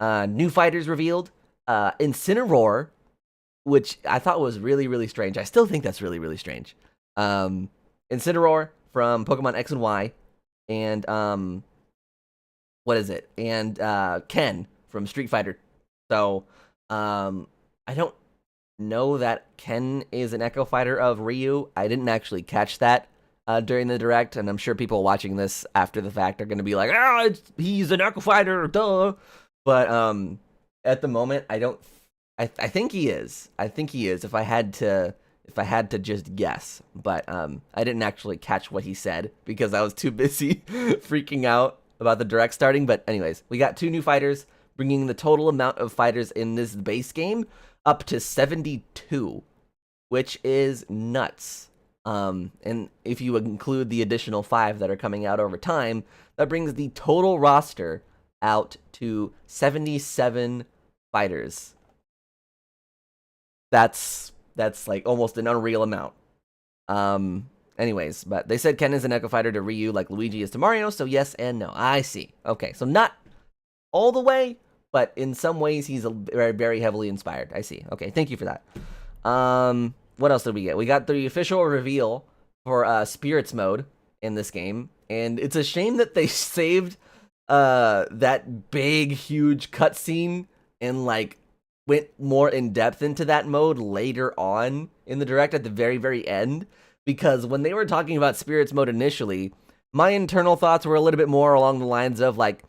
New fighters revealed. Incineroar, which I thought was really, really strange. I still think that's really, really strange. Incineroar from Pokemon X and Y, and what is it? And Ken from Street Fighter. So I don't know that Ken is an Echo fighter of Ryu. I didn't actually catch that during the Direct, and I'm sure people watching this after the fact are going to be like, he's an Echo fighter, duh. But at the moment, I think he is. I think he is. If I had to just guess, but I didn't actually catch what he said because I was too busy freaking out about the Direct starting. But anyways, we got 2 new fighters, bringing the total amount of fighters in this base game up to 72, which is nuts. And if you include the additional 5 that are coming out over time, that brings the total roster out to 77 fighters. That's like almost an unreal amount. Anyways, but they said Ken is an Echo fighter to Ryu like Luigi is to Mario, so yes and no. I see. Okay, so not all the way, but in some ways he's very, very heavily inspired. I see. Okay, thank you for that. What else did we get? We got the official reveal for Spirits mode in this game, and it's a shame that they saved that big huge cutscene and like went more in depth into that mode later on in the direct at the very end, because when they were talking about spirits mode initially, my internal thoughts were a little bit more along the lines of like,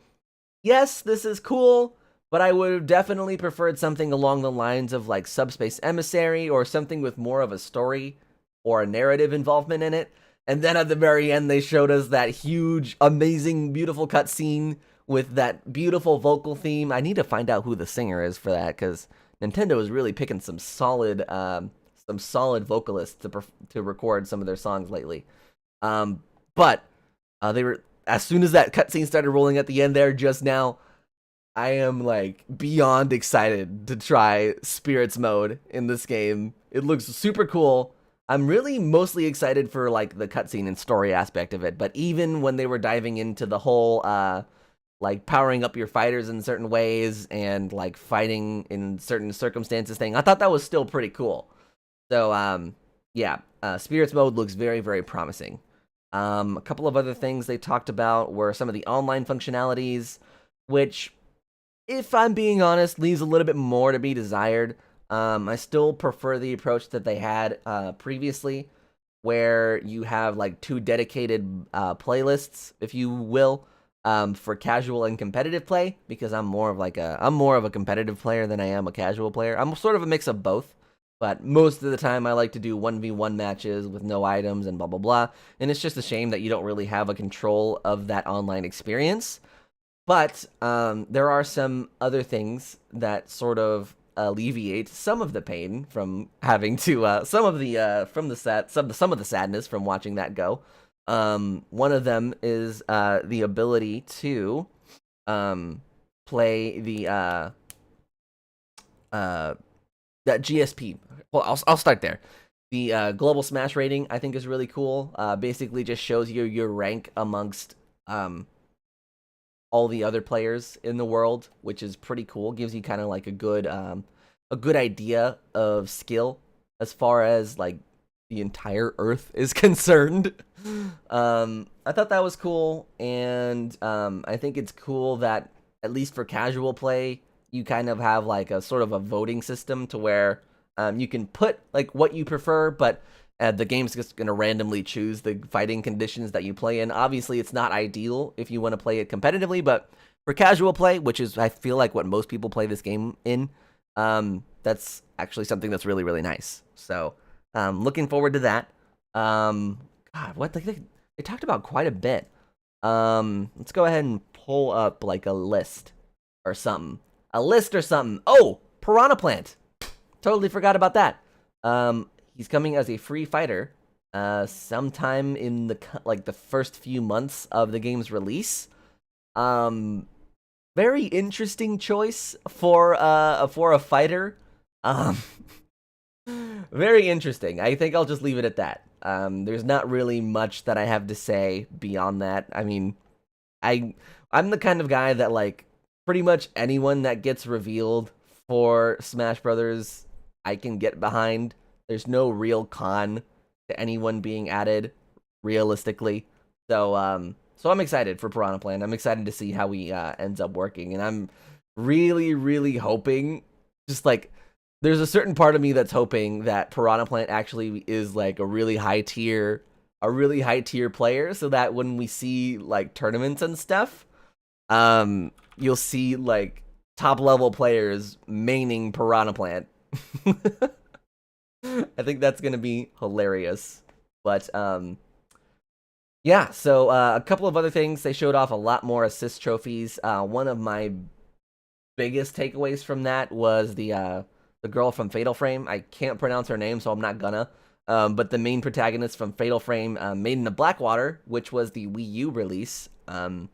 yes, this is cool, but I would have definitely preferred something along the lines of like Subspace Emissary or something with more of a story or a narrative involvement in it. And then at the very end, they showed us that huge, amazing, beautiful cutscene with that beautiful vocal theme. I need to find out who the singer is for that, because Nintendo is really picking some solid vocalists to record some of their songs lately. But they were, as soon as that cutscene started rolling at the end there just now, I am like beyond excited to try Spirits mode in this game. It looks super cool. I'm really mostly excited for like the cutscene and story aspect of it, but even when they were diving into the whole like powering up your fighters in certain ways and like fighting in certain circumstances thing, I thought that was still pretty cool. So yeah, Spirits mode looks very promising. A couple of other things they talked about were some of the online functionalities, which, if I'm being honest, leaves a little bit more to be desired. I still prefer the approach that they had previously, where you have like 2 dedicated playlists, if you will, for casual and competitive play. Because I'm more of a competitive player than I am a casual player. I'm sort of a mix of both, but most of the time I like to do 1v1 matches with no items and blah blah blah. And it's just a shame that you don't really have a control of that online experience. But there are some other things that sort of alleviate some of the pain from having to some of the sadness from watching that go. One of them is the ability to play the that GSP. Well, I'll start there. The global smash rating I think is really cool. Basically, just shows you your rank amongst all the other players in the world, which is pretty cool. Gives you kind of like a good idea of skill as far as like the entire Earth is concerned. I thought that was cool, and I think it's cool that at least for casual play, you kind of have like a sort of a voting system to where you can put like what you prefer, but the game's just going to randomly choose the fighting conditions that you play in. Obviously, it's not ideal if you want to play it competitively, but for casual play, which is, I feel like, what most people play this game in, that's actually something that's really nice. So, looking forward to that. God, what they talked about quite a bit. Let's go ahead and pull up like a list or something. Oh, Piranha Plant. Totally forgot about that. He's coming as a free fighter sometime in the first few months of the game's release. Very interesting choice for a fighter. Very interesting. I think I'll just leave it at that. There's not really much that I have to say beyond that. I mean, I'm the kind of guy that like pretty much anyone that gets revealed for Smash Brothers, I can get behind. There's no real con to anyone being added, realistically. So I'm excited for Piranha Plant. I'm excited to see how he ends up working, and I'm really hoping, just like, there's a certain part of me that's hoping that Piranha Plant actually is like a really high tier player, so that when we see like tournaments and stuff, you'll see like top level players maining Piranha Plant. I think that's gonna be hilarious. But yeah, so a couple of other things. They showed off a lot more assist trophies. One of my biggest takeaways from that was the girl from Fatal Frame. I can't pronounce her name, so I'm not gonna. But the main protagonist from Fatal Frame, Maiden of Blackwater, which was the Wii U release a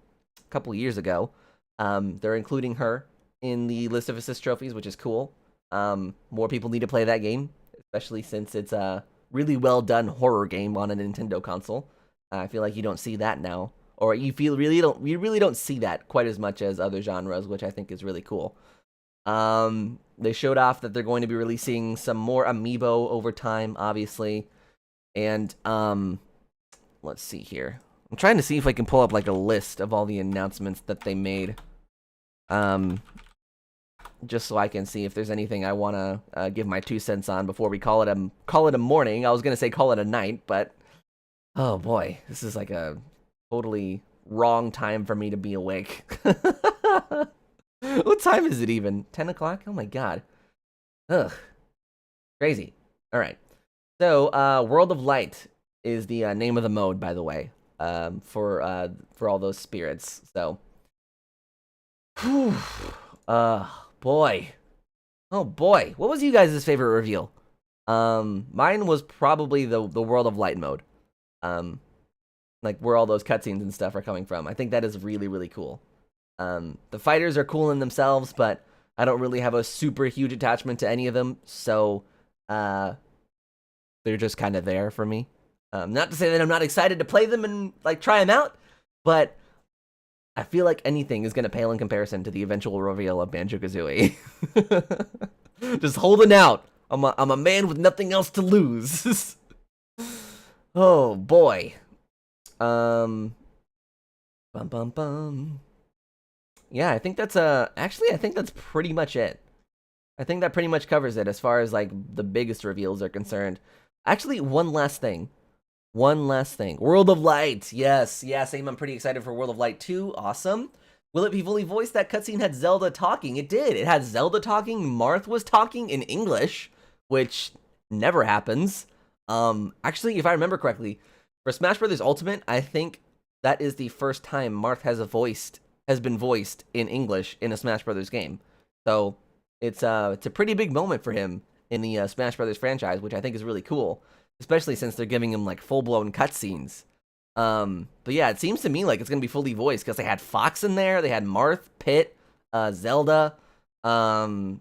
couple years ago. They're including her in the list of assist trophies, which is cool. More people need to play that game, especially since it's a really well done horror game on a Nintendo console. I feel like you don't see that now, or you really don't see that quite as much as other genres, which I think is really cool. They showed off that they're going to be releasing some more amiibo over time, obviously, and let's see here. I'm trying to see if I can pull up like a list of all the announcements that they made. Just so I can see if there's anything I want to give my 2 cents on before we call it a morning. I was gonna say call it a night, but oh boy, this is like a totally wrong time for me to be awake. What time is it even? 10 o'clock? Oh my god. Ugh. Crazy. All right. So, World of Light is the name of the mode, by the way, for all those spirits. So, whew. Boy. Oh boy. What was you guys' favorite reveal? Mine was probably the World of Light mode. Like where all those cutscenes and stuff are coming from. I think that is really, really cool. The fighters are cool in themselves, but I don't really have a super huge attachment to any of them, so they're just kind of there for me. Not to say that I'm not excited to play them and like try them out, but I feel like anything is gonna pale in comparison to the eventual reveal of Banjo-Kazooie. Just holding out. I'm a man with nothing else to lose. Oh boy. Bum bum bum. Yeah, I think that's actually I think that's pretty much it. I think that pretty much covers it as far as like the biggest reveals are concerned. Actually, one last thing. World of Light. Yes, same. I'm pretty excited for World of Light 2. Awesome. Will it be fully voiced? That cutscene had Zelda talking. It did. It had Zelda talking. Marth was talking in English, which never happens. Actually, if I remember correctly, for Smash Bros. Ultimate, I think that is the first time Marth has been voiced in English in a Smash Bros. Game. So it's a pretty big moment for him in the Smash Bros. Franchise, which I think is really cool. Especially since they're giving him like full-blown cutscenes. But yeah, it seems to me like it's gonna be fully voiced because they had Fox in there, they had Marth, Pit, Zelda, and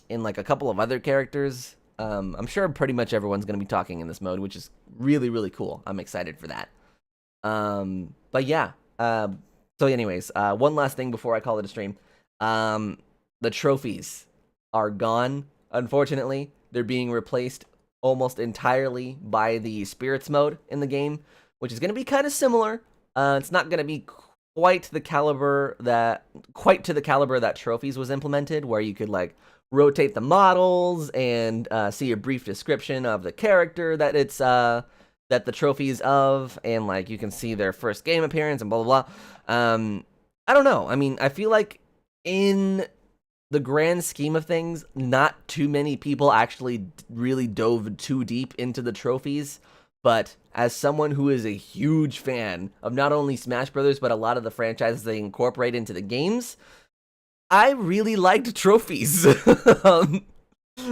like a couple of other characters. I'm sure pretty much everyone's gonna be talking in this mode, which is really, really cool. I'm excited for that. But yeah. So anyways, one last thing before I call it a stream. The trophies are gone. Unfortunately, they're being replaced almost entirely by the spirits mode in the game, which is going to be kind of similar. It's not going to be quite to the caliber that trophies was implemented, where you could like rotate the models and see a brief description of the character that it's that the trophy is of, and like you can see their first game appearance and blah blah blah. I don't know. I mean, I feel like in the grand scheme of things, not too many people actually really dove too deep into the trophies. But as someone who is a huge fan of not only Smash Brothers, but a lot of the franchises they incorporate into the games, I really liked trophies. I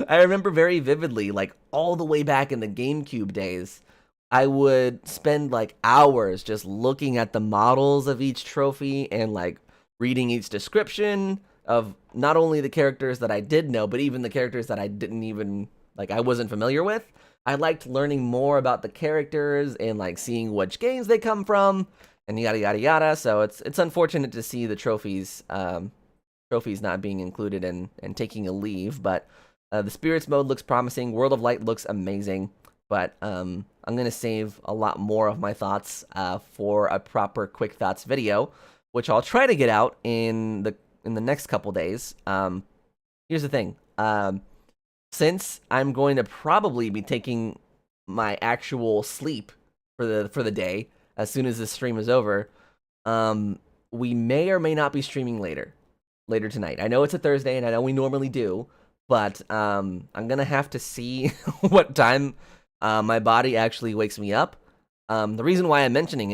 remember very vividly, like all the way back in the GameCube days, I would spend like hours just looking at the models of each trophy and like reading each description of not only the characters that I did know, but even the characters that I didn't even, like, I wasn't familiar with. I liked learning more about the characters and, like, seeing which games they come from, and yada, yada, yada. So it's unfortunate to see the trophies not being included and taking a leave, but the Spirits mode looks promising. World of Light looks amazing, but I'm going to save a lot more of my thoughts for a proper Quick Thoughts video, which I'll try to get out in the next couple days. Here's the thing. Since I'm going to probably be taking my actual sleep for the day as soon as this stream is over, we may or may not be streaming later tonight. I know it's a Thursday, and I know we normally do, but I'm gonna have to see what time my body actually wakes me up. The reason why I'm mentioning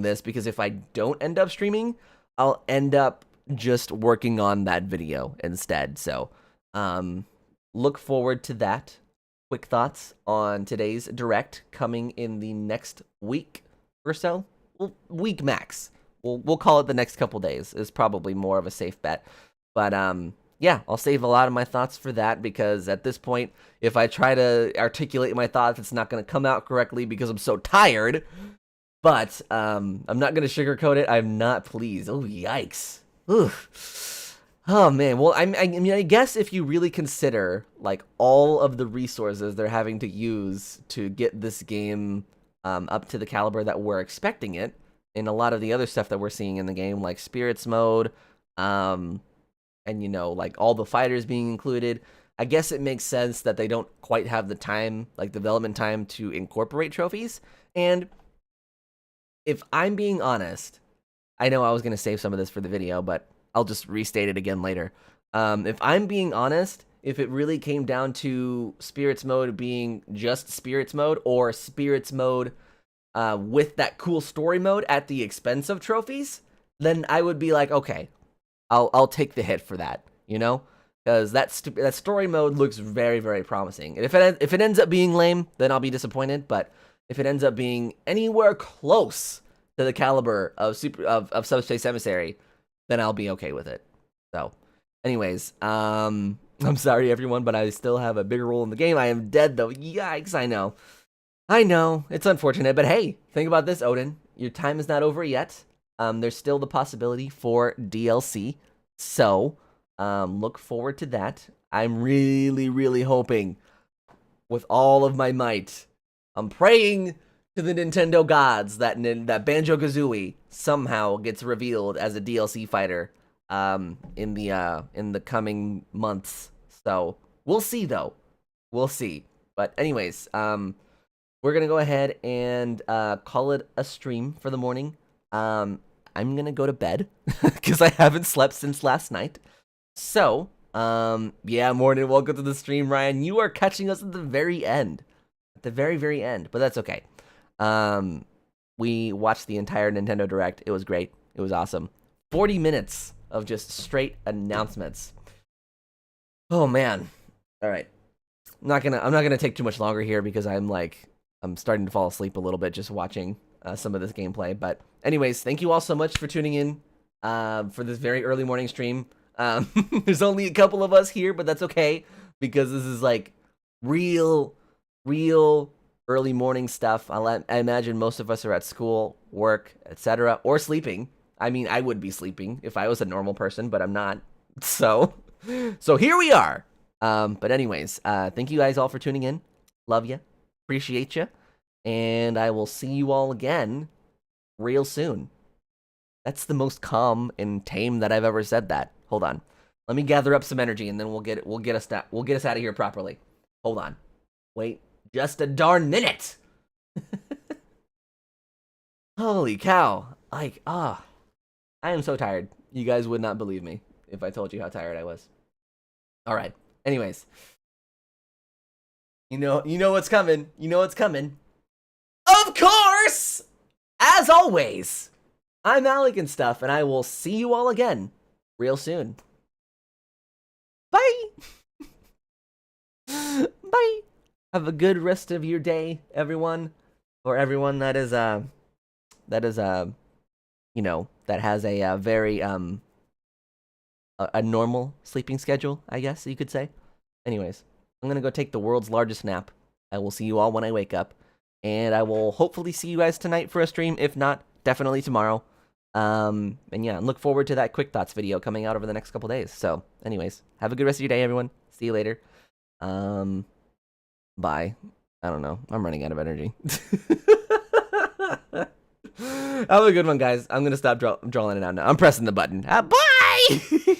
this because if I don't end up streaming, I'll end up just working on that video instead. So look forward to that. Quick thoughts on today's direct coming in the next week or so. Well, week max. We'll call it the next couple days is probably more of a safe bet. But yeah, I'll save a lot of my thoughts for that, because at this point, if I try to articulate my thoughts, it's not going to come out correctly because I'm so tired. But I'm not going to sugarcoat it. I'm not pleased. Oh, yikes. Ugh. Oh, man. Well, I mean, I guess if you really consider, like, all of the resources they're having to use to get this game up to the caliber that we're expecting it in a lot of the other stuff that we're seeing in the game, like spirits mode, and like all the fighters being included. I guess it makes sense that they don't quite have the time, like development time, to incorporate trophies. And if I'm being honest, I know I was going to save some of this for the video, but I'll just restate it again later. If I'm being honest, if it really came down to spirits mode being just spirits mode, or spirits mode with that cool story mode at the expense of trophies, then I would be like, okay, I'll take the hit for that, because that story mode looks very, very promising. And if it ends up being lame, then I'll be disappointed. But if it ends up being anywhere close to the caliber of Subspace Emissary, then I'll be okay with it. So, anyways, I'm sorry everyone, but I still have a bigger role in the game. I am dead though. Yikes! I know, it's unfortunate, but hey, think about this, Odin. Your time is not over yet. There's still the possibility for DLC, so look forward to that. I'm really, really hoping, with all of my might, I'm praying to the Nintendo gods that Banjo-Kazooie somehow gets revealed as a DLC fighter in the coming months. So we'll see, though. We'll see. But anyways, we're gonna go ahead and call it a stream for the morning. I'm gonna go to bed because I haven't slept since last night. So, yeah, morning. Welcome to the stream, Ryan. You are catching us at the very end. At the very, very end. But that's okay. We watched the entire Nintendo Direct. It was great. It was awesome. 40 minutes of just straight announcements. Oh, man. All right. I'm not gonna take too much longer here because I'm starting to fall asleep a little bit just watching some of this gameplay. But anyways, thank you all so much for tuning in for this very early morning stream. There's only a couple of us here, but that's okay because this is like real early morning stuff. I imagine most of us are at school, work, etc., or sleeping. I mean, I would be sleeping if I was a normal person, but I'm not. So here we are. But anyways, thank you guys all for tuning in. Love you. Appreciate you. And I will see you all again real soon. That's the most calm and tame that I've ever said that. Hold on. Let me gather up some energy and then we'll get us out of here properly. Hold on. Wait just a darn minute. Holy cow. I am so tired. You guys would not believe me if I told you how tired I was. All right. Anyways, you know what's coming. You know what's coming. Of course, as always, I'm alecandstuff, and I will see you all again real soon. Bye. Bye. Have a good rest of your day, everyone. For everyone that has a very a normal sleeping schedule, I guess you could say. Anyways, I'm gonna go take the world's largest nap. I will see you all when I wake up, and I will hopefully see you guys tonight for a stream. If not, definitely tomorrow. And yeah, look forward to that quick thoughts video coming out over the next couple days. So, anyways, have a good rest of your day, everyone. See you later. Bye. I don't know. I'm running out of energy. Have a good one, guys. I'm gonna stop drawing it out now. I'm pressing the button. Bye.